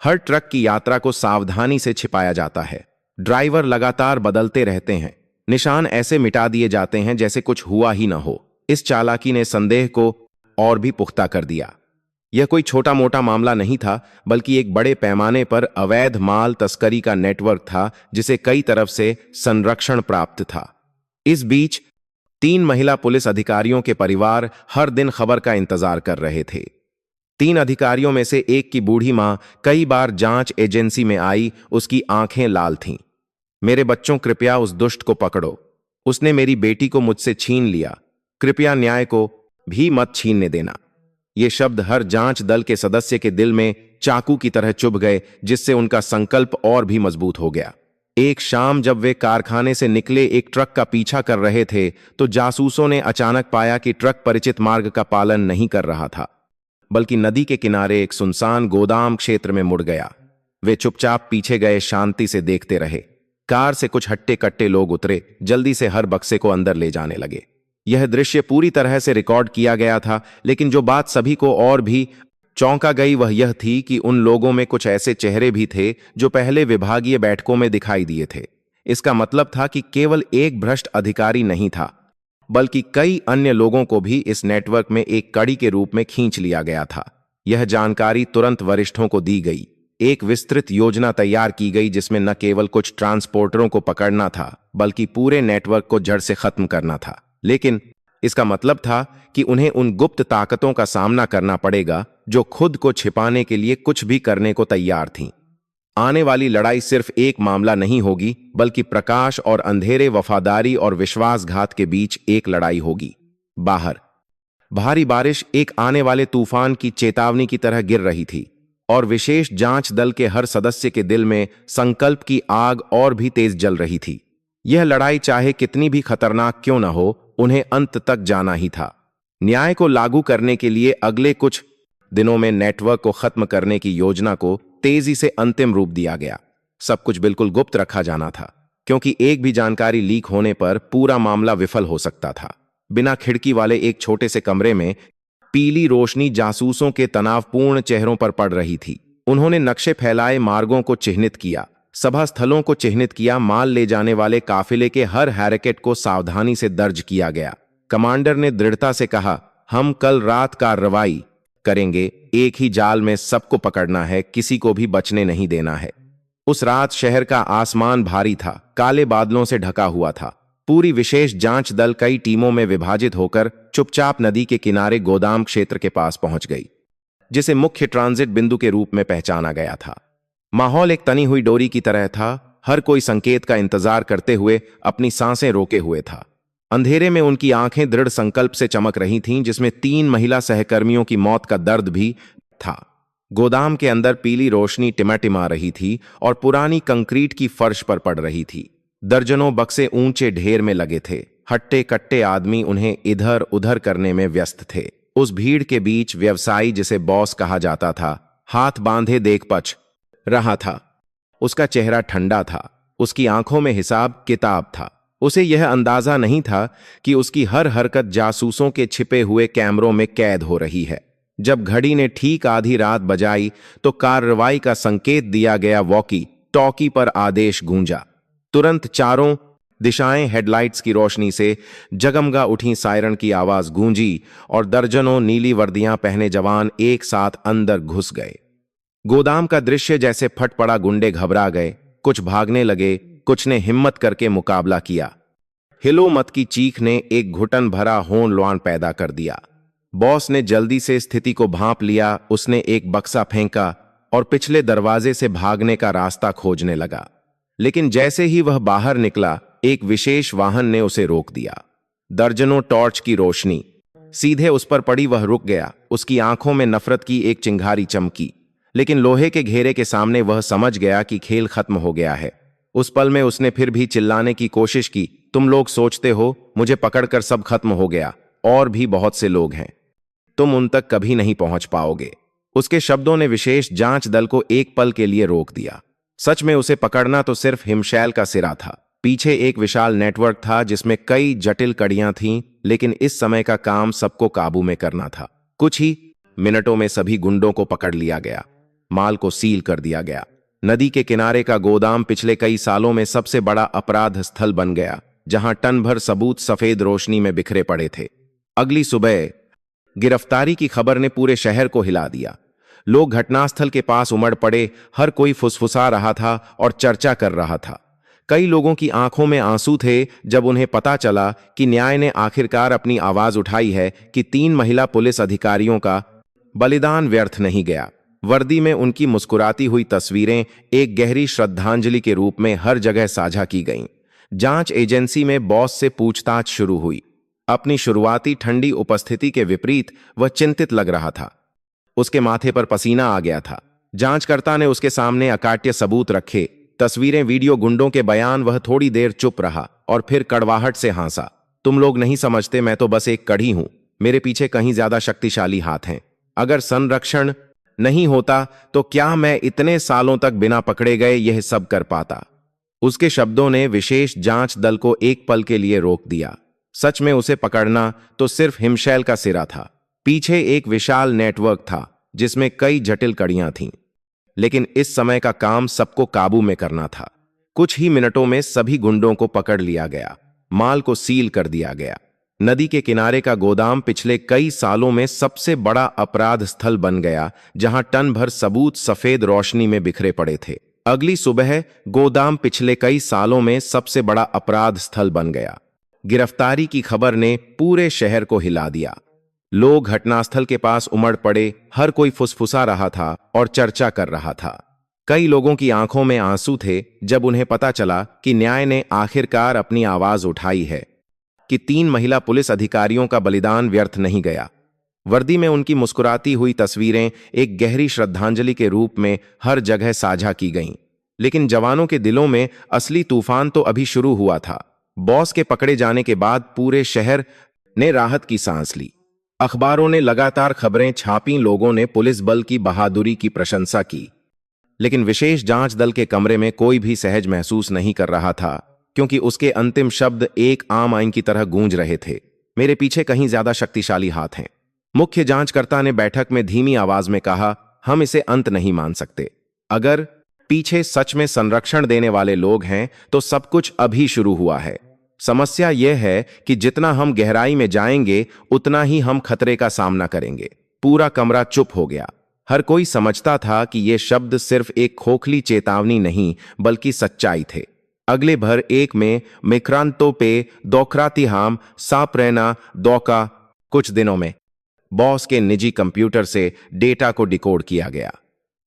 हर ट्रक की यात्रा को सावधानी से छिपाया जाता है। ड्राइवर लगातार बदलते रहते हैं, निशान ऐसे मिटा दिए जाते हैं जैसे कुछ हुआ ही न हो। इस चालाकी ने संदेह को और भी पुख्ता कर दिया। यह कोई छोटा मोटा मामला नहीं था, बल्कि एक बड़े पैमाने पर अवैध माल तस्करी का नेटवर्क था जिसे कई तरफ से संरक्षण प्राप्त था। इस बीच 3 महिला पुलिस अधिकारियों के परिवार हर दिन खबर का इंतजार कर रहे थे। 3 अधिकारियों में से एक की बूढ़ी मां कई बार जांच एजेंसी में आई। उसकी आंखें लाल थीं। मेरे बच्चों, कृपया उस दुष्ट को पकड़ो। उसने मेरी बेटी को मुझसे छीन लिया। कृपया न्याय को भी मत छीनने देना। ये शब्द हर जांच दल के सदस्य के दिल में चाकू की तरह चुभ गए, जिससे उनका संकल्प और भी मजबूत हो गया। एक शाम जब वे कारखाने से निकले एक ट्रक का पीछा कर रहे थे, तो जासूसों ने अचानक पाया कि ट्रक परिचित मार्ग का पालन नहीं कर रहा था, बल्कि नदी के किनारे एक सुनसान गोदाम क्षेत्र में मुड़ गया। वे चुपचाप पीछे गए, शांति से देखते रहे। कार से कुछ हट्टे कट्टे लोग उतरे, जल्दी से हर बक्से को अंदर ले जाने लगे। यह दृश्य पूरी तरह से रिकॉर्ड किया गया था, लेकिन जो बात सभी को और भी चौंका गई वह यह थी कि उन लोगों में कुछ ऐसे चेहरे भी थे जो पहले विभागीय बैठकों में दिखाई दिए थे। इसका मतलब था कि केवल एक भ्रष्ट अधिकारी नहीं था, बल्कि कई अन्य लोगों को भी इस नेटवर्क में एक कड़ी के रूप में खींच लिया गया था। यह जानकारी तुरंत वरिष्ठों को दी गई। एक विस्तृत योजना तैयार की गई जिसमें न केवल कुछ ट्रांसपोर्टरों को पकड़ना था, बल्कि पूरे नेटवर्क को जड़ से खत्म करना था। लेकिन इसका मतलब था कि उन्हें उन गुप्त ताकतों का सामना करना पड़ेगा जो खुद को छिपाने के लिए कुछ भी करने को तैयार थीं। आने वाली लड़ाई सिर्फ एक मामला नहीं होगी, बल्कि प्रकाश और अंधेरे, वफादारी और विश्वासघात के बीच एक लड़ाई होगी। बाहर भारी बारिश एक आने वाले तूफान की चेतावनी की तरह गिर रही थी, और विशेष जांच दल के हर सदस्य के दिल में संकल्प की आग और भी तेज जल रही थी। यह लड़ाई चाहे कितनी भी खतरनाक क्यों न हो, उन्हें अंत तक जाना ही था। न्याय को लागू करने के लिए अगले कुछ दिनों में नेटवर्क को खत्म करने की योजना को तेजी से अंतिम रूप दिया गया। सब कुछ बिल्कुल गुप्त रखा जाना था, क्योंकि एक भी जानकारी लीक होने पर पूरा मामला विफल हो सकता था। बिना खिड़की वाले एक छोटे से कमरे में पीली रोशनी जासूसों के तनावपूर्ण चेहरों पर पड़ रही थी। उन्होंने नक्शे फैलाए, मार्गों को चिह्नित किया, सभा स्थलों को चिह्नित किया, माल ले जाने वाले काफिले के हर हैरकेट को सावधानी से दर्ज किया गया। कमांडर ने दृढ़ता से कहा, हम कल रात कार्रवाई करेंगे, एक ही जाल में सबको पकड़ना है, किसी को भी बचने नहीं देना है। उस रात शहर का आसमान भारी था, काले बादलों से ढका हुआ था। पूरी विशेष जांच दल कई टीमों में विभाजित होकर चुपचाप नदी के किनारे गोदाम क्षेत्र के पास पहुंच गई, जिसे मुख्य ट्रांजिट बिंदु के रूप में पहचाना गया था। माहौल एक तनी हुई डोरी की तरह था। हर कोई संकेत का इंतजार करते हुए अपनी सांसें रोके हुए था। अंधेरे में उनकी आंखें दृढ़ संकल्प से चमक रही थीं, जिसमें 3 महिला सहकर्मियों की मौत का दर्द भी था। गोदाम के अंदर पीली रोशनी टिमटिमा रही थी और पुरानी कंक्रीट की फर्श पर पड़ रही थी। दर्जनों बक्से ऊंचे ढेर में लगे थे। हट्टे कट्टे आदमी उन्हें इधर उधर करने में व्यस्त थे। उस भीड़ के बीच व्यवसायी, जिसे बॉस कहा जाता था, हाथ बांधे देख पछ रहा था। उसका चेहरा ठंडा था, उसकी आंखों में हिसाब किताब था। उसे यह अंदाजा नहीं था कि उसकी हर हरकत जासूसों के छिपे हुए कैमरों में कैद हो रही है। जब घड़ी ने ठीक आधी रात बजाई तो कार्रवाई का संकेत दिया गया। वॉकी टॉकी पर आदेश गूंजा। तुरंत चारों दिशाएं हेडलाइट्स की रोशनी से जगमगा उठी। सायरन की आवाज गूंजी और दर्जनों नीली वर्दियां पहने जवान एक साथ अंदर घुस गए। गोदाम का दृश्य जैसे फट पड़ा। गुंडे घबरा गए, कुछ भागने लगे, कुछ ने हिम्मत करके मुकाबला किया। हिलो मत की चीख ने एक घुटन भरा होन लोआन पैदा कर दिया। बॉस ने जल्दी से स्थिति को भांप लिया। उसने एक बक्सा फेंका और पिछले दरवाजे से भागने का रास्ता खोजने लगा। लेकिन जैसे ही वह बाहर निकला, एक विशेष वाहन ने उसे रोक दिया। दर्जनों टॉर्च की रोशनी सीधे उस पर पड़ी। वह रुक गया। उसकी आंखों में नफरत की एक चिंगारी चमकी, लेकिन लोहे के घेरे के सामने वह समझ गया कि खेल खत्म हो गया है। उस पल में उसने फिर भी चिल्लाने की कोशिश की, तुम लोग सोचते हो मुझे पकड़कर सब खत्म हो गया? और भी बहुत से लोग हैं, तुम उन तक कभी नहीं पहुंच पाओगे। उसके शब्दों ने विशेष जांच दल को एक पल के लिए रोक दिया। सच में उसे पकड़ना तो सिर्फ हिमशैल का सिरा था। पीछे एक विशाल नेटवर्क था जिसमें कई जटिल कड़ियां थीं, लेकिन इस समय का काम सबको काबू में करना था। कुछ ही मिनटों में सभी गुंडों को पकड़ लिया गया। माल को सील कर दिया गया। नदी के किनारे का गोदाम पिछले कई सालों में सबसे बड़ा अपराध स्थल बन गया, जहां टन भर सबूत सफेद रोशनी में बिखरे पड़े थे। अगली सुबह गिरफ्तारी की खबर ने पूरे शहर को हिला दिया। लोग घटनास्थल के पास उमड़ पड़े। हर कोई फुसफुसा रहा था और चर्चा कर रहा था। कई लोगों की आंखों में आंसू थे जब उन्हें पता चला कि न्याय ने आखिरकार अपनी आवाज उठाई है कि 3 महिला पुलिस अधिकारियों का बलिदान व्यर्थ नहीं गया। वर्दी में उनकी मुस्कुराती हुई तस्वीरें एक गहरी श्रद्धांजलि के रूप में हर जगह साझा की गईं। जांच एजेंसी में बॉस से पूछताछ शुरू हुई। अपनी शुरुआती ठंडी उपस्थिति के विपरीत वह चिंतित लग रहा था। उसके माथे पर पसीना आ गया था। जांचकर्ता ने उसके सामने अकाट्य सबूत रखे, तस्वीरें, वीडियो, गुंडों के बयान। वह थोड़ी देर चुप रहा और फिर कड़वाहट से हंसा। तुम लोग नहीं समझते, मैं तो बस एक कड़ी हूं। मेरे पीछे कहीं ज्यादा शक्तिशाली हाथ हैं। अगर संरक्षण नहीं होता तो क्या मैं इतने सालों तक बिना पकड़े गए यह सब कर पाता। उसके शब्दों ने विशेष जांच दल को एक पल के लिए रोक दिया। सच में उसे पकड़ना तो सिर्फ हिमशैल का सिरा था। पीछे एक विशाल नेटवर्क था जिसमें कई जटिल कड़ियां थीं। लेकिन इस समय का काम सबको काबू में करना था। कुछ ही मिनटों में सभी गुंडों को पकड़ लिया गया, माल को सील कर दिया गया। नदी के किनारे का गोदाम पिछले कई सालों में सबसे बड़ा अपराध स्थल बन गया, जहां टन भर सबूत सफेद रोशनी में बिखरे पड़े थे। अगली सुबह गोदाम पिछले कई सालों में सबसे बड़ा अपराध स्थल बन गया। गिरफ्तारी की खबर ने पूरे शहर को हिला दिया। लोग घटनास्थल के पास उमड़ पड़े, हर कोई फुसफुसा रहा था और चर्चा कर रहा था। कई लोगों की आंखों में आंसू थे जब उन्हें पता चला कि न्याय ने आखिरकार अपनी आवाज उठाई है, कि 3 महिला पुलिस अधिकारियों का बलिदान व्यर्थ नहीं गया। वर्दी में उनकी मुस्कुराती हुई तस्वीरें एक गहरी श्रद्धांजलि के रूप में हर जगह साझा की गईं। लेकिन जवानों के दिलों में असली तूफान तो अभी शुरू हुआ था। बॉस के पकड़े जाने के बाद पूरे शहर ने राहत की सांस ली। अखबारों ने लगातार खबरें छापी, लोगों ने पुलिस बल की बहादुरी की प्रशंसा की। लेकिन विशेष जांच दल के कमरे में कोई भी सहज महसूस नहीं कर रहा था, क्योंकि उसके अंतिम शब्द एक आम आइन की तरह गूंज रहे थे। मेरे पीछे कहीं ज्यादा शक्तिशाली हाथ हैं। मुख्य जांचकर्ता ने बैठक में धीमी आवाज में कहा, हम इसे अंत नहीं मान सकते। अगर पीछे सच में संरक्षण देने वाले लोग हैं तो सब कुछ अभी शुरू हुआ है। समस्या यह है कि जितना हम गहराई में जाएंगे उतना ही हम खतरे का सामना करेंगे। पूरा कमरा चुप हो गया। हर कोई समझता था कि ये शब्द सिर्फ एक खोखली चेतावनी नहीं बल्कि सच्चाई थे। अगले भर एक में मिक्रांतो पे दोक्रातिहाम साप्रेना दौका। कुछ दिनों में बॉस के निजी कंप्यूटर से डेटा को डिकोड किया गया।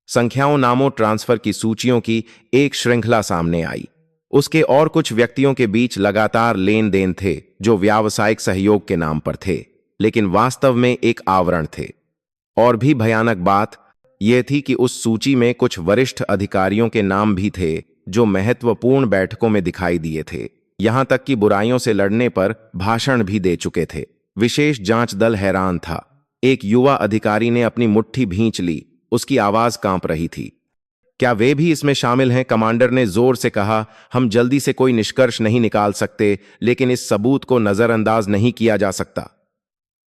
संख्याओं, नामों, ट्रांसफर की सूचियों की एक श्रृंखला सामने आई। उसके और कुछ व्यक्तियों के बीच लगातार लेन देन थे जो व्यावसायिक सहयोग के नाम पर थे, लेकिन वास्तव में एक आवरण थे। और भी भयानक बात यह थी कि उस सूची में कुछ वरिष्ठ अधिकारियों के नाम भी थे जो महत्वपूर्ण बैठकों में दिखाई दिए थे, यहां तक कि बुराइयों से लड़ने पर भाषण भी दे चुके थे। विशेष जांच दल हैरान था। एक युवा अधिकारी ने अपनी मुट्ठी भींच ली, उसकी आवाज कांप रही थी। क्या वे भी इसमें शामिल हैं? कमांडर ने जोर से कहा, हम जल्दी से कोई निष्कर्ष नहीं निकाल सकते, लेकिन इस सबूत को नजरअंदाज नहीं किया जा सकता।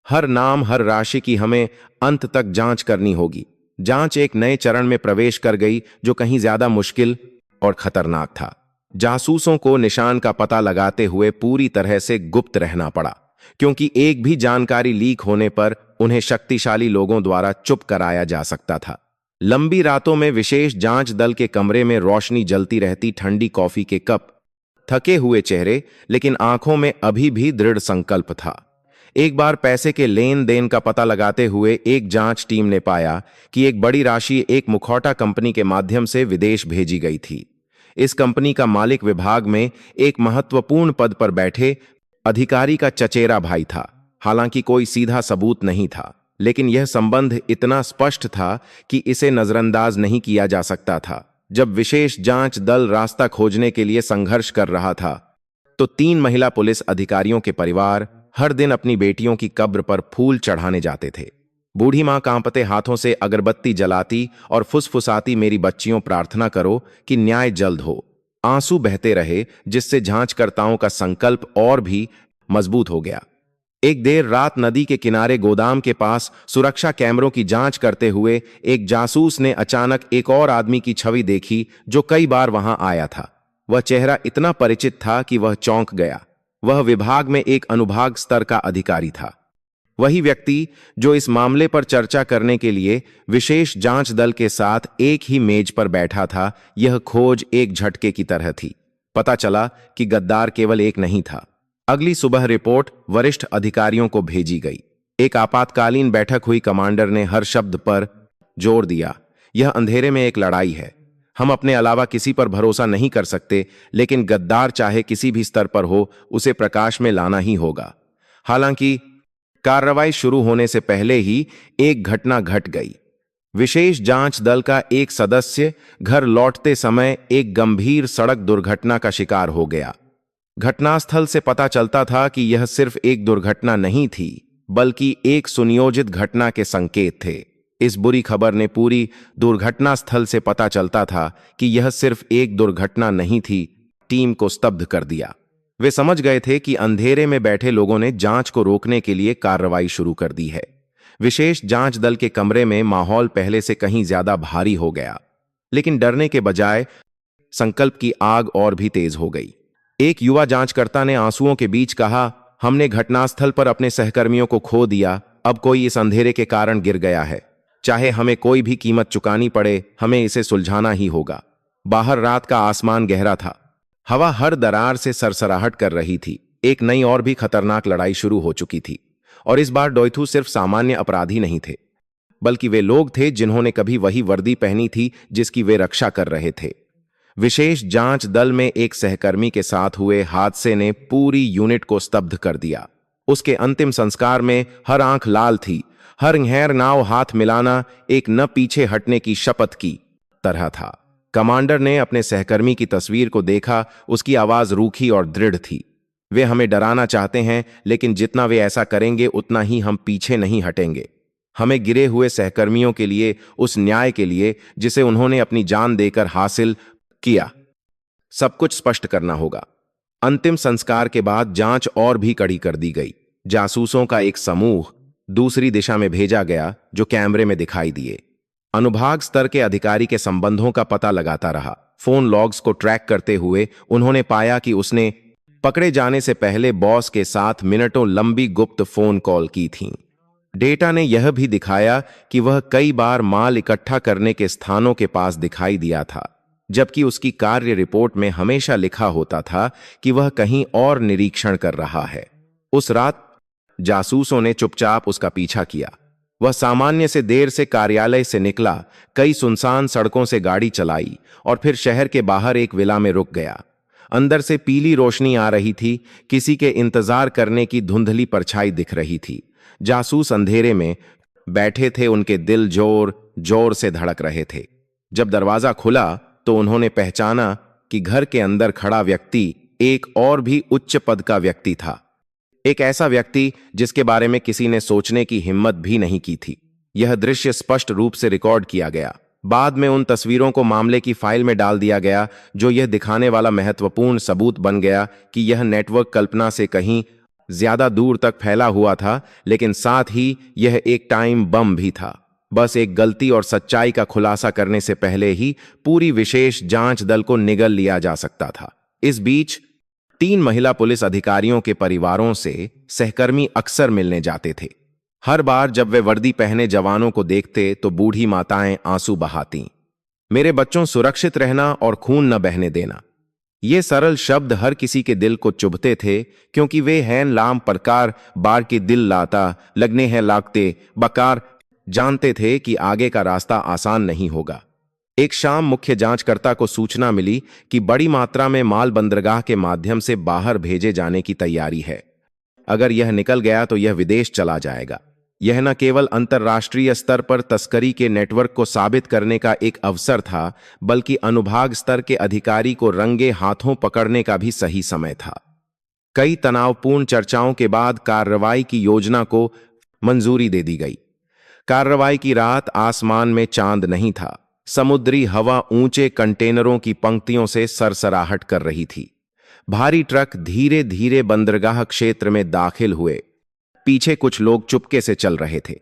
हर नाम, हर राशि की हमें अंत तक जांच करनी होगी। जांच एक नए चरण में प्रवेश कर गई जो कहीं ज्यादा मुश्किल और खतरनाक था। जासूसों को निशान का पता लगाते हुए पूरी तरह से गुप्त रहना पड़ा, क्योंकि एक भी जानकारी लीक होने पर उन्हें शक्तिशाली लोगों द्वारा चुप कराया जा सकता था। लंबी रातों में विशेष जांच दल के कमरे में रोशनी जलती रहती, ठंडी कॉफी के कप, थके हुए चेहरे, लेकिन आंखों में अभी भी दृढ़ संकल्प था। एक बार पैसे के लेन देन का पता लगाते हुए एक जांच टीम ने पाया कि एक बड़ी राशि एक मुखौटा कंपनी के माध्यम से विदेश भेजी गई थी। इस कंपनी का मालिक विभाग में एक महत्वपूर्ण पद पर बैठे अधिकारी का चचेरा भाई था। हालांकि कोई सीधा सबूत नहीं था, लेकिन यह संबंध इतना स्पष्ट था कि इसे नजरअंदाज नहीं किया जा सकता था। जब विशेष जांच दल रास्ता खोजने के लिए संघर्ष कर रहा था, तो 3 महिला पुलिस अधिकारियों के परिवार हर दिन अपनी बेटियों की कब्र पर फूल चढ़ाने जाते थे। बूढ़ी मां कांपते हाथों से अगरबत्ती जलाती और फुसफुसाती, मेरी बच्चियों, प्रार्थना करो कि न्याय जल्द हो। आंसू बहते रहे, जिससे जांचकर्ताओं का संकल्प और भी मजबूत हो गया। एक देर रात नदी के किनारे गोदाम के पास सुरक्षा कैमरों की जांच करते हुए एक जासूस ने अचानक एक और आदमी की छवि देखी जो कई बार वहां आया था। वह चेहरा इतना परिचित था कि वह चौंक गया। वह विभाग में एक अनुभाग स्तर का अधिकारी था। वही व्यक्ति जो इस मामले पर चर्चा करने के लिए विशेष जांच दल के साथ एक ही मेज पर बैठा था। यह खोज एक झटके की तरह थी। पता चला कि गद्दार केवल एक नहीं था। अगली सुबह रिपोर्ट वरिष्ठ अधिकारियों को भेजी गई। एक आपातकालीन बैठक हुई। कमांडर ने हर शब्द पर जोर दिया, यह अंधेरे में एक लड़ाई है। हम अपने अलावा किसी पर भरोसा नहीं कर सकते, लेकिन गद्दार चाहे किसी भी स्तर पर हो, उसे प्रकाश में लाना ही होगा। हालांकि कार्रवाई शुरू होने से पहले ही एक घटना घट गई। विशेष जांच दल का एक सदस्य घर लौटते समय एक गंभीर सड़क दुर्घटना का शिकार हो गया। घटनास्थल से पता चलता था कि यह सिर्फ एक दुर्घटना नहीं थी, बल्कि एक सुनियोजित घटना के संकेत थे। इस बुरी खबर ने पूरी दुर्घटना स्थल से पता चलता था कि यह सिर्फ एक दुर्घटना नहीं थी, टीम को स्तब्ध कर दिया। वे समझ गए थे कि अंधेरे में बैठे लोगों ने जांच को रोकने के लिए कार्रवाई शुरू कर दी है। विशेष जांच दल के कमरे में माहौल पहले से कहीं ज्यादा भारी हो गया, लेकिन डरने के बजाय संकल्प की आग और भी तेज हो गई। एक युवा जांचकर्ता ने आंसुओं के बीच कहा, हमने घटनास्थल पर अपने सहकर्मियों को खो दिया, अब कोई इस अंधेरे के कारण गिर गया है। चाहे हमें कोई भी कीमत चुकानी पड़े, हमें इसे सुलझाना ही होगा। बाहर रात का आसमान गहरा था, हवा हर दरार से सरसराहट कर रही थी। एक नई और भी खतरनाक लड़ाई शुरू हो चुकी थी, और इस बार डोइथू सिर्फ सामान्य अपराधी नहीं थे, बल्कि वे लोग थे जिन्होंने कभी वही वर्दी पहनी थी जिसकी वे रक्षा कर रहे थे। विशेष जांच दल में एक सहकर्मी के साथ हुए हादसे ने पूरी यूनिट को स्तब्ध कर दिया। उसके अंतिम संस्कार में हर आंख लाल थी, हर गहर नाव हाथ मिलाना एक न पीछे हटने की शपथ की तरह था। कमांडर ने अपने सहकर्मी की तस्वीर को देखा, उसकी आवाज रूखी और दृढ़ थी। वे हमें डराना चाहते हैं, लेकिन जितना वे ऐसा करेंगे उतना ही हम पीछे नहीं हटेंगे। हमें गिरे हुए सहकर्मियों के लिए, उस न्याय के लिए जिसे उन्होंने अपनी जान देकर हासिल किया, सब कुछ स्पष्ट करना होगा। अंतिम संस्कार के बाद जांच और भी कड़ी कर दी गई। जासूसों का एक समूह दूसरी दिशा में भेजा गया जो कैमरे में दिखाई दिए। अनुभाग स्तर के अधिकारी के संबंधों का पता लगाता रहा। फोन लॉग्स को ट्रैक करते हुए उन्होंने पाया कि उसने पकड़े जाने से पहले बॉस के साथ मिनटों लंबी गुप्त फोन कॉल की थीं। डेटा ने यह भी दिखाया कि वह कई बार माल इकट्ठा करने के स्थानों के पास दिखाई दिया था, जबकि उसकी कार्य रिपोर्ट में हमेशा लिखा होता था कि वह कहीं और निरीक्षण कर रहा है। उस रात जासूसों ने चुपचाप उसका पीछा किया। वह सामान्य से देर से कार्यालय से निकला, कई सुनसान सड़कों से गाड़ी चलाई और फिर शहर के बाहर एक विला में रुक गया। अंदर से पीली रोशनी आ रही थी, किसी के इंतजार करने की धुंधली परछाई दिख रही थी। जासूस अंधेरे में बैठे थे, उनके दिल जोर जोर से धड़क रहे थे। जब दरवाजा खुला तो उन्होंने पहचाना कि घर के अंदर खड़ा व्यक्ति एक और भी उच्च पद का व्यक्ति था। एक ऐसा व्यक्ति जिसके बारे में किसी ने सोचने की हिम्मत भी नहीं की थी। यह दृश्य स्पष्ट रूप से रिकॉर्ड किया गया। बाद में उन तस्वीरों को मामले की फाइल में डाल दिया गया, जो यह दिखाने वाला महत्वपूर्ण सबूत बन गया कि यह नेटवर्क कल्पना से कहीं ज्यादा दूर तक फैला हुआ था, लेकिन साथ ही यह एक टाइम बम भी था। बस एक गलती और सच्चाई का खुलासा करने से पहले ही पूरी विशेष जांच दल को निगल लिया जा सकता था। इस बीच 3 महिला पुलिस अधिकारियों के परिवारों से सहकर्मी अक्सर मिलने जाते थे। हर बार जब वे वर्दी पहने जवानों को देखते तो बूढ़ी माताएं आंसू बहातीं। मेरे बच्चों, सुरक्षित रहना और खून न बहने देना। ये सरल शब्द हर किसी के दिल को चुभते थे, क्योंकि वे हैं लाम प्रकार बार के दिल लाता लगने हैं लागते बकार जानते थे कि आगे का रास्ता आसान नहीं होगा। एक शाम मुख्य जांचकर्ता को सूचना मिली कि बड़ी मात्रा में माल बंदरगाह के माध्यम से बाहर भेजे जाने की तैयारी है। अगर यह निकल गया तो यह विदेश चला जाएगा। यह न केवल अंतर्राष्ट्रीय स्तर पर तस्करी के नेटवर्क को साबित करने का एक अवसर था, बल्कि अनुभाग स्तर के अधिकारी को रंगे हाथों पकड़ने का भी सही समय था। कई तनावपूर्ण चर्चाओं के बाद कार्रवाई की योजना को मंजूरी दे दी गई। कार्रवाई की रात आसमान में चांद नहीं था। समुद्री हवा ऊंचे कंटेनरों की पंक्तियों से सरसराहट कर रही थी। भारी ट्रक धीरे धीरे बंदरगाह क्षेत्र में दाखिल हुए। पीछे कुछ लोग चुपके से चल रहे थे।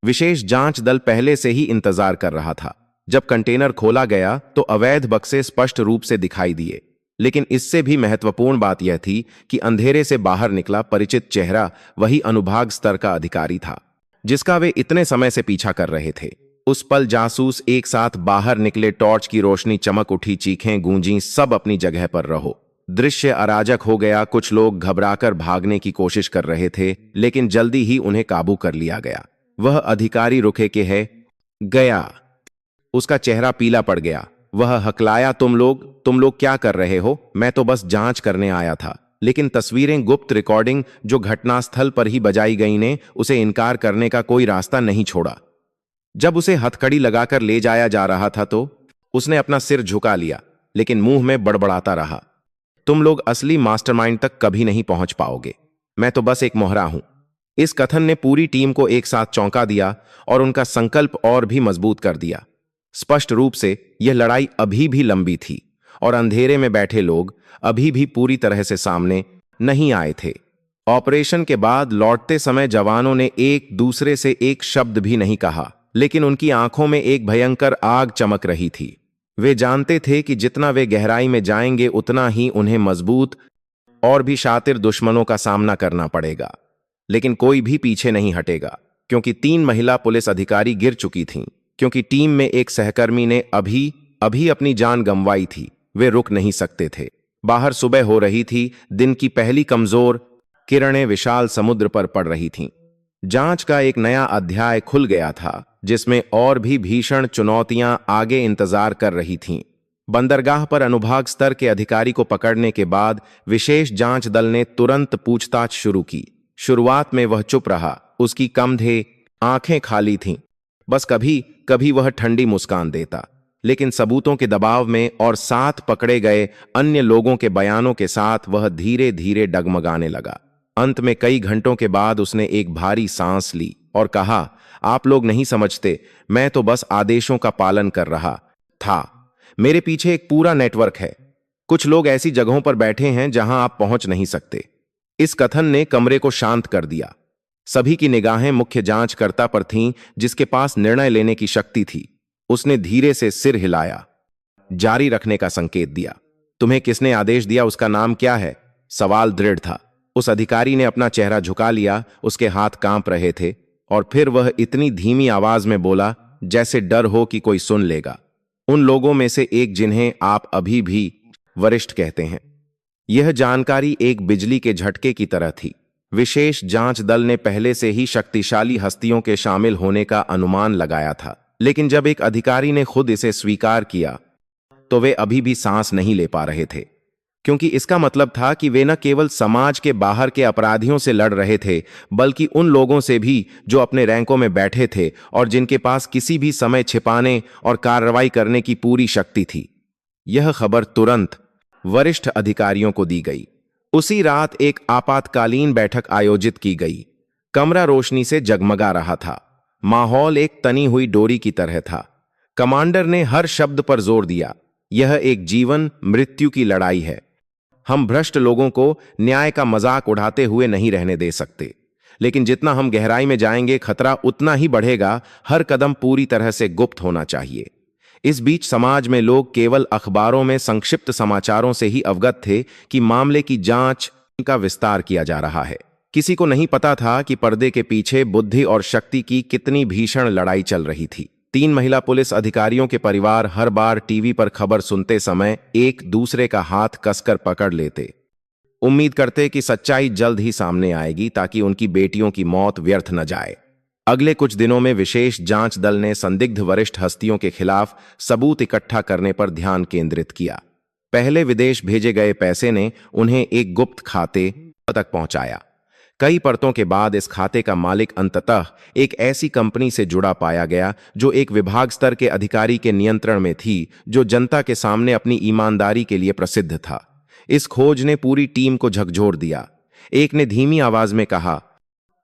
विशेष जांच दल पहले से ही इंतजार कर रहा था। जब कंटेनर खोला गया तो अवैध बक्से स्पष्ट रूप से दिखाई दिए, लेकिन इससे भी महत्वपूर्ण बात यह थी कि अंधेरे से बाहर निकला परिचित चेहरा वही अनुभाग स्तर का अधिकारी था जिसका वे इतने समय से पीछा कर रहे थे। उस पल जासूस एक साथ बाहर निकले। टॉर्च की रोशनी चमक उठी, चीखें गूंजी, सब अपनी जगह पर रहो। दृश्य अराजक हो गया। कुछ लोग घबराकर भागने की कोशिश कर रहे थे, लेकिन जल्दी ही उन्हें काबू कर लिया गया। वह अधिकारी रुके के है गया। उसका चेहरा पीला पड़ गया। वह हकलाया, तुम लोग क्या कर रहे हो? मैं तो बस जांच करने आया था। लेकिन तस्वीरें, गुप्त रिकॉर्डिंग जो घटनास्थल पर ही बजाई गई ने उसे इनकार करने का कोई रास्ता नहीं छोड़ा। जब उसे हथकड़ी लगाकर ले जाया जा रहा था तो उसने अपना सिर झुका लिया, लेकिन मुंह में बड़बड़ाता रहा, तुम लोग असली मास्टरमाइंड तक कभी नहीं पहुंच पाओगे। मैं तो बस एक मोहरा हूं। इस कथन ने पूरी टीम को एक साथ चौंका दिया और उनका संकल्प और भी मजबूत कर दिया। स्पष्ट रूप से यह लड़ाई अभी भी लंबी थी और अंधेरे में बैठे लोग अभी भी पूरी तरह से सामने नहीं आए थे। ऑपरेशन के बाद लौटते समय जवानों ने एक दूसरे से एक शब्द भी नहीं कहा, लेकिन उनकी आंखों में एक भयंकर आग चमक रही थी। वे जानते थे कि जितना वे गहराई में जाएंगे उतना ही उन्हें मजबूत और भी शातिर दुश्मनों का सामना करना पड़ेगा। लेकिन कोई भी पीछे नहीं हटेगा, क्योंकि 3 महिला पुलिस अधिकारी गिर चुकी थीं, क्योंकि टीम में एक सहकर्मी ने अभी अभी अपनी जान गंवाई थी। वे रुक नहीं सकते थे। बाहर सुबह हो रही थी। दिन की पहली कमजोर किरणें विशाल समुद्र पर पड़ रही थीं। जांच का एक नया अध्याय खुल गया था, जिसमें और भी भीषण चुनौतियां आगे इंतजार कर रही थीं। बंदरगाह पर अनुभाग स्तर के अधिकारी को पकड़ने के बाद विशेष जांच दल ने तुरंत पूछताछ शुरू की। शुरुआत में वह चुप रहा, उसकी कमधे आंखें खाली थीं। बस कभी कभी वह ठंडी मुस्कान देता, लेकिन सबूतों के दबाव में और साथ पकड़े गए अन्य लोगों के बयानों के साथ वह धीरे धीरे डगमगाने लगा। अंत में कई घंटों के बाद उसने एक भारी सांस ली और कहा, आप लोग नहीं समझते, मैं तो बस आदेशों का पालन कर रहा था। मेरे पीछे एक पूरा नेटवर्क है। कुछ लोग ऐसी जगहों पर बैठे हैं जहां आप पहुंच नहीं सकते। इस कथन ने कमरे को शांत कर दिया। सभी की निगाहें मुख्य जांचकर्ता पर थीं, जिसके पास निर्णय लेने की शक्ति थी। उसने धीरे से सिर हिलाया, जारी रखने का संकेत दिया। तुम्हें किसने आदेश दिया? उसका नाम क्या है? सवाल दृढ़ था। उस अधिकारी ने अपना चेहरा झुका लिया, उसके हाथ कांप रहे थे, और फिर वह इतनी धीमी आवाज में बोला जैसे डर हो कि कोई सुन लेगा। उन लोगों में से एक जिन्हें आप अभी भी वरिष्ठ कहते हैं। यह जानकारी एक बिजली के झटके की तरह थी। विशेष जांच दल ने पहले से ही शक्तिशाली हस्तियों के शामिल होने का अनुमान लगाया था, लेकिन जब एक अधिकारी ने खुद इसे स्वीकार किया तो वे अभी भी सांस नहीं ले पा रहे थे, क्योंकि इसका मतलब था कि वे न केवल समाज के बाहर के अपराधियों से लड़ रहे थे, बल्कि उन लोगों से भी जो अपने रैंकों में बैठे थे और जिनके पास किसी भी समय छिपाने और कार्रवाई करने की पूरी शक्ति थी। यह खबर तुरंत वरिष्ठ अधिकारियों को दी गई। उसी रात एक आपातकालीन बैठक आयोजित की गई। कमरा रोशनी से जगमगा रहा था। माहौल एक तनी हुई डोरी की तरह था। कमांडर ने हर शब्द पर जोर दिया, यह एक जीवन मृत्यु की लड़ाई है। हम भ्रष्ट लोगों को न्याय का मजाक उड़ाते हुए नहीं रहने दे सकते, लेकिन जितना हम गहराई में जाएंगे खतरा उतना ही बढ़ेगा। हर कदम पूरी तरह से गुप्त होना चाहिए। इस बीच समाज में लोग केवल अखबारों में संक्षिप्त समाचारों से ही अवगत थे कि मामले की जांच का विस्तार किया जा रहा है। किसी को नहीं पता था कि पर्दे के पीछे बुद्धि और शक्ति की कितनी भीषण लड़ाई चल रही थी। 3 महिला पुलिस अधिकारियों के परिवार हर बार टीवी पर खबर सुनते समय एक दूसरे का हाथ कसकर पकड़ लेते, उम्मीद करते कि सच्चाई जल्द ही सामने आएगी ताकि उनकी बेटियों की मौत व्यर्थ न जाए। अगले कुछ दिनों में विशेष जांच दल ने संदिग्ध वरिष्ठ हस्तियों के खिलाफ सबूत इकट्ठा करने पर ध्यान केंद्रित किया। पहले विदेश भेजे गए पैसे ने उन्हें एक गुप्त खाते तक पहुंचाया। कई परतों के बाद इस खाते का मालिक अंततः एक ऐसी कंपनी से जुड़ा पाया गया जो एक विभाग स्तर के अधिकारी के नियंत्रण में थी, जो जनता के सामने अपनी ईमानदारी के लिए प्रसिद्ध था। इस खोज ने पूरी टीम को झकझोर दिया। एक ने धीमी आवाज में कहा,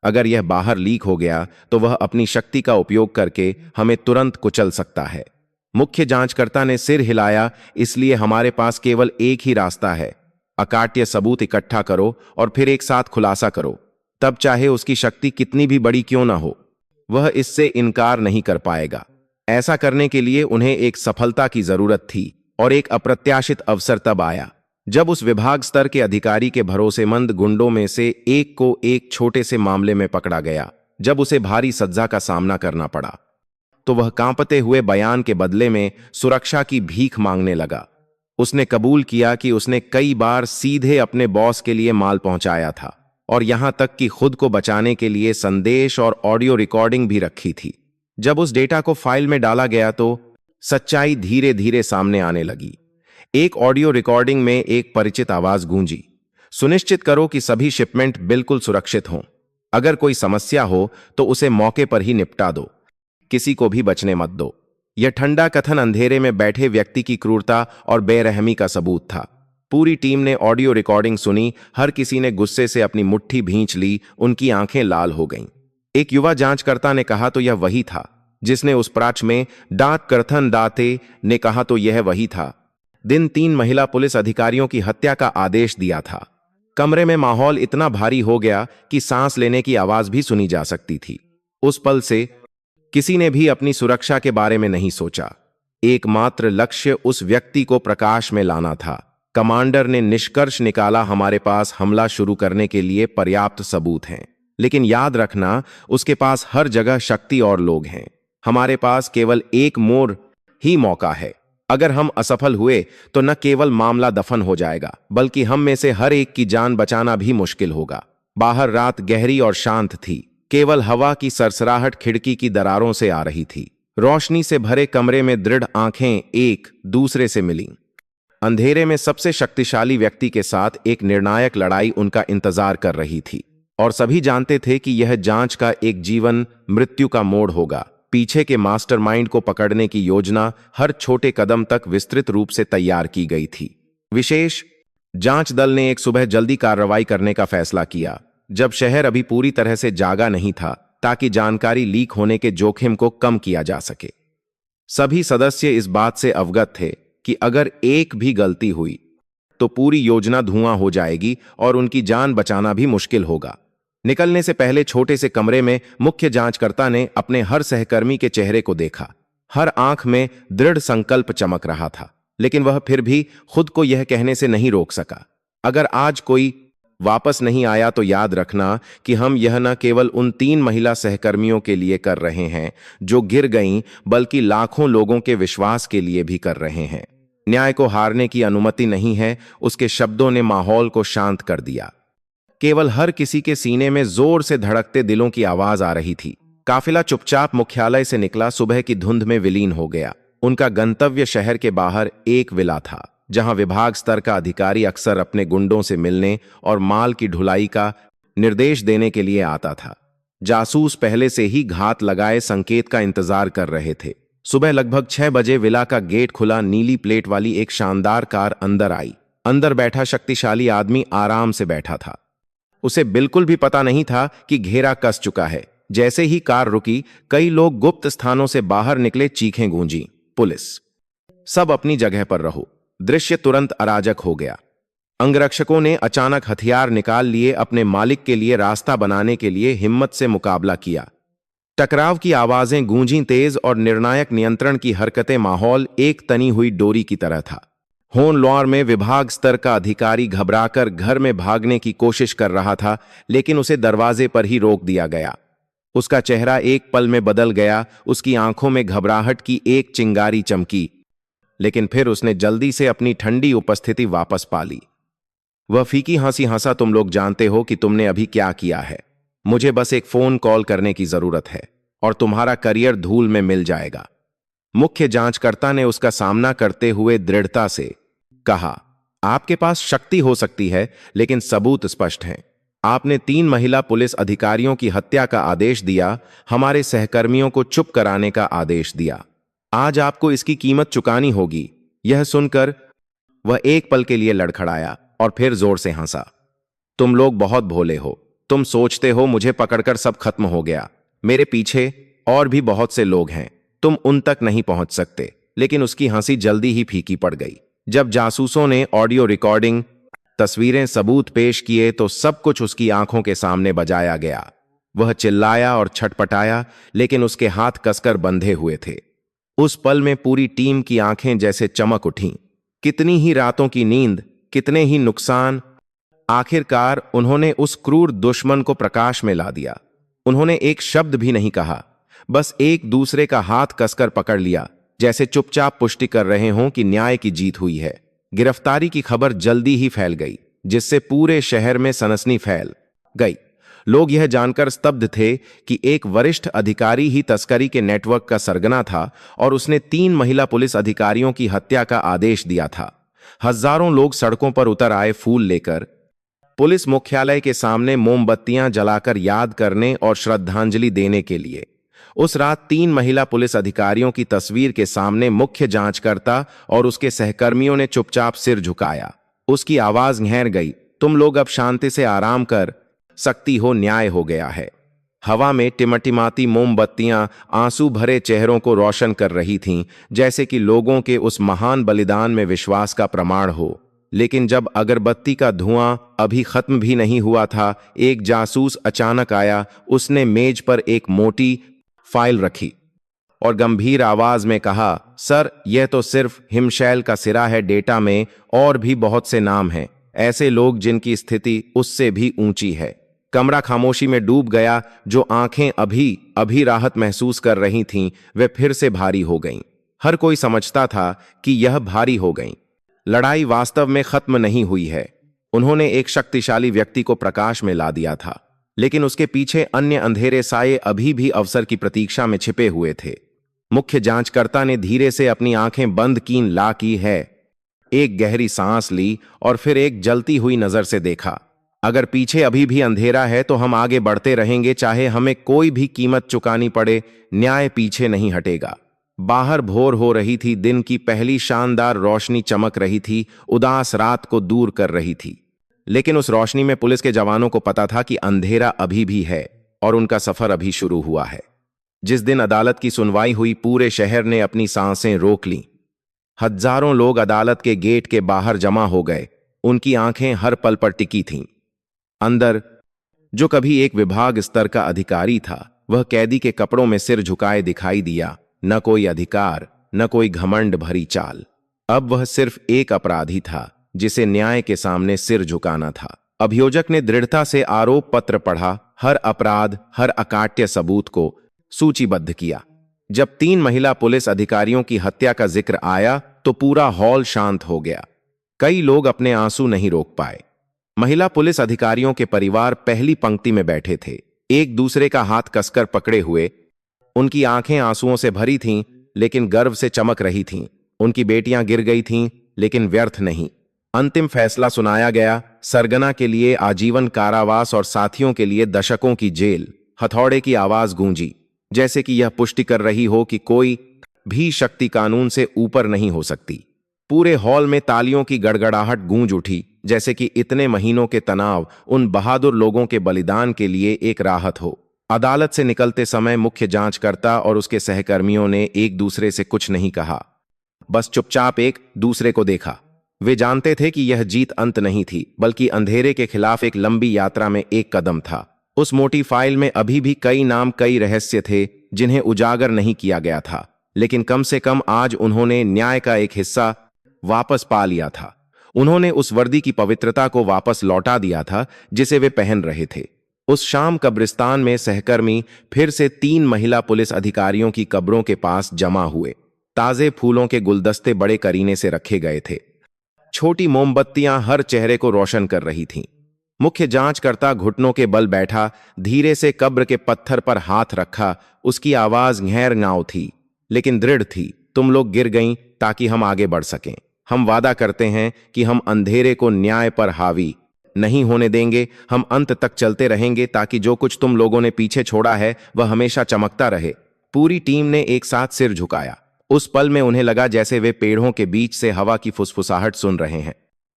अगर यह बाहर लीक हो गया तो वह अपनी शक्ति का उपयोग करके हमें तुरंत कुचल सकता है। मुख्य जांचकर्ता ने सिर हिलाया, इसलिए हमारे पास केवल एक ही रास्ता है, अकाट्य सबूत इकट्ठा करो और फिर एक साथ खुलासा करो। तब चाहे उसकी शक्ति कितनी भी बड़ी क्यों ना हो, वह इससे इनकार नहीं कर पाएगा। ऐसा करने के लिए उन्हें एक सफलता की जरूरत थी, और एक अप्रत्याशित अवसर तब आया जब उस विभाग स्तर के अधिकारी के भरोसेमंद गुंडों में से एक को एक छोटे से मामले में पकड़ा गया। जब उसे भारी सजा का सामना करना पड़ा तो वह कांपते हुए बयान के बदले में सुरक्षा की भीख मांगने लगा। उसने कबूल किया कि उसने कई बार सीधे अपने बॉस के लिए माल पहुंचाया था, और यहां तक कि खुद को बचाने के लिए संदेश और ऑडियो रिकॉर्डिंग भी रखी थी। जब उस डेटा को फाइल में डाला गया तो सच्चाई धीरे धीरे सामने आने लगी। एक ऑडियो रिकॉर्डिंग में एक परिचित आवाज गूंजी, सुनिश्चित करो कि सभी शिपमेंट बिल्कुल सुरक्षित हों। अगर कोई समस्या हो तो उसे मौके पर ही निपटा दो, किसी को भी बचने मत दो। यह ठंडा कथन अंधेरे में बैठे व्यक्ति की क्रूरता और बेरहमी का सबूत था। पूरी टीम ने ऑडियो रिकॉर्डिंग सुनी। हर किसी ने गुस्से से अपनी मुट्ठी भींच ली, उनकी आंखें लाल हो गईं। एक युवा जांचकर्ता ने कहा तो यह वही था जिसने उस प्राच में डांट करथन दाते ने कहा तो यह वही था दिन 3 महिला पुलिस अधिकारियों की हत्या का आदेश दिया था। कमरे में माहौल इतना भारी हो गया कि सांस लेने की आवाज भी सुनी जा सकती थी। उस पल से किसी ने भी अपनी सुरक्षा के बारे में नहीं सोचा। एकमात्र लक्ष्य उस व्यक्ति को प्रकाश में लाना था। कमांडर ने निष्कर्ष निकाला, हमारे पास हमला शुरू करने के लिए पर्याप्त सबूत हैं, लेकिन याद रखना उसके पास हर जगह शक्ति और लोग हैं। हमारे पास केवल एक मोड़ ही मौका है। अगर हम असफल हुए तो न केवल मामला दफन हो जाएगा, बल्कि हम में से हर एक की जान बचाना भी मुश्किल होगा। बाहर रात गहरी और शांत थी। केवल हवा की सरसराहट खिड़की की दरारों से आ रही थी। रोशनी से भरे कमरे में दृढ़ आंखें एक दूसरे से मिलीं। अंधेरे में सबसे शक्तिशाली व्यक्ति के साथ एक निर्णायक लड़ाई उनका इंतजार कर रही थी, और सभी जानते थे कि यह जांच का एक जीवन मृत्यु का मोड़ होगा। पीछे के मास्टरमाइंड को पकड़ने की योजना हर छोटे कदम तक विस्तृत रूप से तैयार की गई थी। विशेष जांच दल ने एक सुबह जल्दी कार्रवाई करने का फैसला किया, जब शहर अभी पूरी तरह से जागा नहीं था, ताकि जानकारी लीक होने के जोखिम को कम किया जा सके। सभी सदस्य इस बात से अवगत थे कि अगर एक भी गलती हुई तो पूरी योजना धुआं हो जाएगी और उनकी जान बचाना भी मुश्किल होगा। निकलने से पहले छोटे से कमरे में मुख्य जांचकर्ता ने अपने हर सहकर्मी के चेहरे को देखा। हर आंख में दृढ़ संकल्प चमक रहा था, लेकिन वह फिर भी खुद को यह कहने से नहीं रोक सका, अगर आज कोई वापस नहीं आया तो याद रखना कि हम यह न केवल उन 3 महिला सहकर्मियों के लिए कर रहे हैं जो गिर गईं, बल्कि लाखों लोगों के विश्वास के लिए भी कर रहे हैं। न्याय को हारने की अनुमति नहीं है। उसके शब्दों ने माहौल को शांत कर दिया। केवल हर किसी के सीने में जोर से धड़कते दिलों की आवाज आ रही थी। काफिला चुपचाप मुख्यालय से निकला, सुबह की धुंध में विलीन हो गया। उनका गंतव्य शहर के बाहर एक विला था, जहां विभाग स्तर का अधिकारी अक्सर अपने गुंडों से मिलने और माल की ढुलाई का निर्देश देने के लिए आता था। जासूस पहले से ही घात लगाए संकेत का इंतजार कर रहे थे। सुबह लगभग 6 बजे विला का गेट खुला। नीली प्लेट वाली एक शानदार कार अंदर आई। अंदर बैठा शक्तिशाली आदमी आराम से बैठा था। उसे बिल्कुल भी पता नहीं था कि घेरा कस चुका है। जैसे ही कार रुकी, कई लोग गुप्त स्थानों से बाहर निकले, चीखें गूंजी, पुलिस! सब अपनी जगह पर रहो। दृश्य तुरंत अराजक हो गया। अंगरक्षकों ने अचानक हथियार निकाल लिए, अपने मालिक के लिए रास्ता बनाने के लिए हिम्मत से मुकाबला किया। टकराव की आवाजें गूंजी, तेज और निर्णायक नियंत्रण की हरकतें। माहौल एक तनी हुई डोरी की तरह था। होनलॉर में विभाग स्तर का अधिकारी घबराकर घर में भागने की कोशिश कर रहा था, लेकिन उसे दरवाजे पर ही रोक दिया गया। उसका चेहरा एक पल में बदल गया। उसकी आंखों में घबराहट की एक चिंगारी चमकी, लेकिन फिर उसने जल्दी से अपनी ठंडी उपस्थिति वापस पा ली। वह फीकी हंसी हंसा, तुम लोग जानते हो कि तुमने अभी क्या किया है। मुझे बस एक फोन कॉल करने की जरूरत है और तुम्हारा करियर धूल में मिल जाएगा। मुख्य जांचकर्ता ने उसका सामना करते हुए दृढ़ता से कहा, आपके पास शक्ति हो सकती है, लेकिन सबूत स्पष्ट हैं। आपने 3 महिला पुलिस अधिकारियों की हत्या का आदेश दिया, हमारे सहकर्मियों को चुप कराने का आदेश दिया। आज आपको इसकी कीमत चुकानी होगी। यह सुनकर वह एक पल के लिए लड़खड़ाया और फिर जोर से हंसा। तुम लोग बहुत भोले हो। तुम सोचते हो मुझे पकड़कर सब खत्म हो गया। मेरे पीछे और भी बहुत से लोग हैं, तुम उन तक नहीं पहुंच सकते। लेकिन उसकी हंसी जल्दी ही फीकी पड़ गई। जब जासूसों ने ऑडियो रिकॉर्डिंग, तस्वीरें, सबूत पेश किए तो सब कुछ उसकी आंखों के सामने बजाया गया। वह चिल्लाया और छटपटाया, लेकिन उसके हाथ कसकर बंधे हुए थे। उस पल में पूरी टीम की आंखें जैसे चमक उठीं। कितनी ही रातों की नींद, कितने ही नुकसान, आखिरकार उन्होंने उस क्रूर दुश्मन को प्रकाश में ला दिया। उन्होंने एक शब्द भी नहीं कहा, बस एक दूसरे का हाथ कसकर पकड़ लिया, जैसे चुपचाप पुष्टि कर रहे हों कि न्याय की जीत हुई है। गिरफ्तारी की खबर जल्दी ही फैल गई, जिससे पूरे शहर में सनसनी फैल गई। लोग यह जानकर स्तब्ध थे कि एक वरिष्ठ अधिकारी ही तस्करी के नेटवर्क का सरगना था और उसने 3 महिला पुलिस अधिकारियों की हत्या का आदेश दिया था। हजारों लोग सड़कों पर उतर आए, फूल लेकर। पुलिस मुख्यालय के सामने मोमबत्तियां जलाकर याद करने और श्रद्धांजलि देने के लिए। उस रात 3 महिला पुलिस अधिकारियों की तस्वीर के सामने मुख्य जांचकर्ता और उसके सहकर्मियों ने चुपचाप सिर झुकाया। उसकी आवाज घेर गई। तुम लोग अब शांति से आराम कर सकती हो, न्याय हो गया है। हवा में टिमटिमाती मोमबत्तियां आंसू भरे चेहरों को रोशन कर रही थीं, जैसे कि लोगों के उस महान बलिदान में विश्वास का प्रमाण हो। लेकिन जब अगरबत्ती का धुआं अभी खत्म भी नहीं हुआ था, एक जासूस अचानक आया। उसने मेज पर एक मोटी फाइल रखी और गंभीर आवाज में कहा, सर, यह तो सिर्फ हिमशैल का सिरा है। डेटा में और भी बहुत से नाम हैं, ऐसे लोग जिनकी स्थिति उससे भी ऊंची है। कमरा खामोशी में डूब गया। जो आंखें अभी अभी राहत महसूस कर रही थीं, वे फिर से भारी हो गईं। हर कोई समझता था कि यह भारी हो गईं। लड़ाई वास्तव में खत्म नहीं हुई है। उन्होंने एक शक्तिशाली व्यक्ति को प्रकाश में ला दिया था, लेकिन उसके पीछे अन्य अंधेरे साये अभी भी अवसर की प्रतीक्षा में छिपे हुए थे। मुख्य जांचकर्ता ने धीरे से अपनी आंखें बंद की है, एक गहरी सांस ली और फिर एक जलती हुई नजर से देखा। अगर पीछे अभी भी अंधेरा है तो हम आगे बढ़ते रहेंगे, चाहे हमें कोई भी कीमत चुकानी पड़े। न्याय पीछे नहीं हटेगा। बाहर भोर हो रही थी। दिन की पहली शानदार रोशनी चमक रही थी, उदास रात को दूर कर रही थी। लेकिन उस रोशनी में पुलिस के जवानों को पता था कि अंधेरा अभी भी है और उनका सफर अभी शुरू हुआ है। जिस दिन अदालत की सुनवाई हुई, पूरे शहर ने अपनी सांसें रोक लीं। हजारों लोग अदालत के गेट के बाहर जमा हो गए। उनकी आंखें हर पल पर टिकी थीं। अंदर जो कभी एक विभाग स्तर का अधिकारी था, वह कैदी के कपड़ों में सिर झुकाए दिखाई दिया। न कोई अधिकार, न कोई घमंड भरी चाल। अब वह सिर्फ एक अपराधी था जिसे न्याय के सामने सिर झुकाना था। अभियोजक ने दृढ़ता से आरोप पत्र पढ़ा, हर अपराध, हर अकाट्य सबूत को सूचीबद्ध किया। जब 3 महिला पुलिस अधिकारियों की हत्या का जिक्र आया तो पूरा हॉल शांत हो गया। कई लोग अपने आंसू नहीं रोक पाए। महिला पुलिस अधिकारियों के परिवार पहली पंक्ति में बैठे थे, एक दूसरे का हाथ कसकर पकड़े हुए। उनकी आंखें आंसुओं से भरी थीं, लेकिन गर्व से चमक रही थीं। उनकी बेटियां गिर गई थीं, लेकिन व्यर्थ नहीं। अंतिम फैसला सुनाया गया। सरगना के लिए आजीवन कारावास और साथियों के लिए दशकों की जेल। हथौड़े की आवाज गूंजी, जैसे कि यह पुष्टि कर रही हो कि कोई भी शक्ति कानून से ऊपर नहीं हो सकती। पूरे हॉल में तालियों की गड़गड़ाहट गूंज उठी, जैसे कि इतने महीनों के तनाव उन बहादुर लोगों के बलिदान के लिए एक राहत हो। अदालत से निकलते समय मुख्य जांचकर्ता और उसके सहकर्मियों ने एक दूसरे से कुछ नहीं कहा, बस चुपचाप एक दूसरे को देखा। वे जानते थे कि यह जीत अंत नहीं थी, बल्कि अंधेरे के खिलाफ एक लंबी यात्रा में एक कदम था। उस मोटी फाइल में अभी भी कई नाम, कई रहस्य थे जिन्हें उजागर नहीं किया गया था, लेकिन कम से कम आज उन्होंने न्याय का एक हिस्सा वापस पा लिया था। उन्होंने उस वर्दी की पवित्रता को वापस लौटा दिया था जिसे वे पहन रहे थे। उस शाम कब्रिस्तान में सहकर्मी फिर से 3 महिला पुलिस अधिकारियों की कब्रों के पास जमा हुए। ताजे फूलों के गुलदस्ते बड़े करीने से रखे गए थे। छोटी मोमबत्तियां हर चेहरे को रोशन कर रही थीं। मुख्य जांचकर्ता घुटनों के बल बैठा, धीरे से कब्र के पत्थर पर हाथ रखा। उसकी आवाज घेर-गांव थी, लेकिन दृढ़ थी। तुम लोग गिर गईं ताकि हम आगे बढ़ सकें। हम वादा करते हैं कि हम अंधेरे को न्याय पर हावी नहीं होने देंगे। हम अंत तक चलते रहेंगे ताकि जो कुछ तुम लोगों ने पीछे छोड़ा है वह हमेशा चमकता रहे। पूरी टीम ने एक साथ सिर झुकाया। उस पल में उन्हें लगा जैसे वे पेड़ों के बीच से हवा की फुसफुसाहट सुन रहे हैं,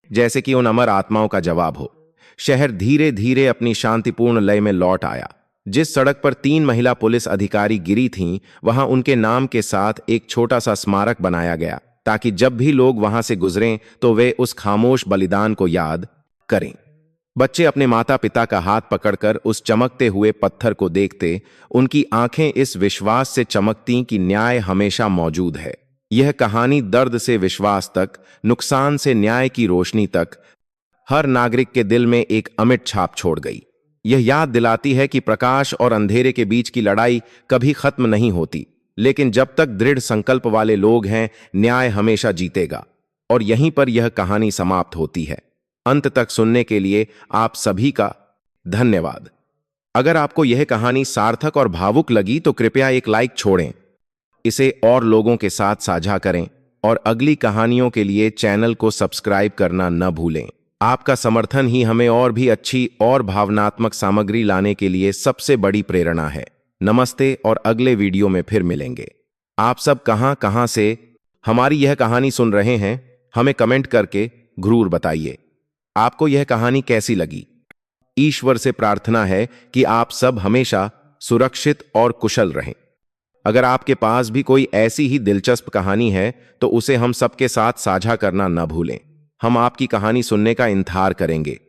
जैसे कि उन अमर आत्माओं का जवाब हो। शहर धीरे धीरे अपनी शांतिपूर्ण लय में लौट आया। जिस सड़क पर 3 महिला पुलिस अधिकारी गिरी थीं, वहां उनके नाम के साथ एक छोटा सा स्मारक बनाया गया, ताकि जब भी लोग वहां से गुजरें तो वे उस खामोश बलिदान को याद करें। बच्चे अपने माता पिता का हाथ पकड़कर उस चमकते हुए पत्थर को देखते। उनकी आंखें इस विश्वास से चमकतीं कि न्याय हमेशा मौजूद है। यह कहानी दर्द से विश्वास तक, नुकसान से न्याय की रोशनी तक, हर नागरिक के दिल में एक अमिट छाप छोड़ गई। यह याद दिलाती है कि प्रकाश और अंधेरे के बीच की लड़ाई कभी खत्म नहीं होती, लेकिन जब तक दृढ़ संकल्प वाले लोग हैं, न्याय हमेशा जीतेगा। और यहीं पर यह कहानी समाप्त होती है। अंत तक सुनने के लिए आप सभी का धन्यवाद। अगर आपको यह कहानी सार्थक और भावुक लगी तो कृपया एक लाइक छोड़ें, इसे और लोगों के साथ साझा करें और अगली कहानियों के लिए चैनल को सब्सक्राइब करना न भूलें। आपका समर्थन ही हमें और भी अच्छी और भावनात्मक सामग्री लाने के लिए सबसे बड़ी प्रेरणा है। नमस्ते और अगले वीडियो में फिर मिलेंगे। आप सब कहां से हमारी यह कहानी सुन रहे हैं, हमें कमेंट करके घूर बताइए, आपको यह कहानी कैसी लगी। ईश्वर से प्रार्थना है कि आप सब हमेशा सुरक्षित और कुशल रहें। अगर आपके पास भी कोई ऐसी ही दिलचस्प कहानी है तो उसे हम सबके साथ साझा करना न भूलें। हम आपकी कहानी सुनने का इंतजार करेंगे।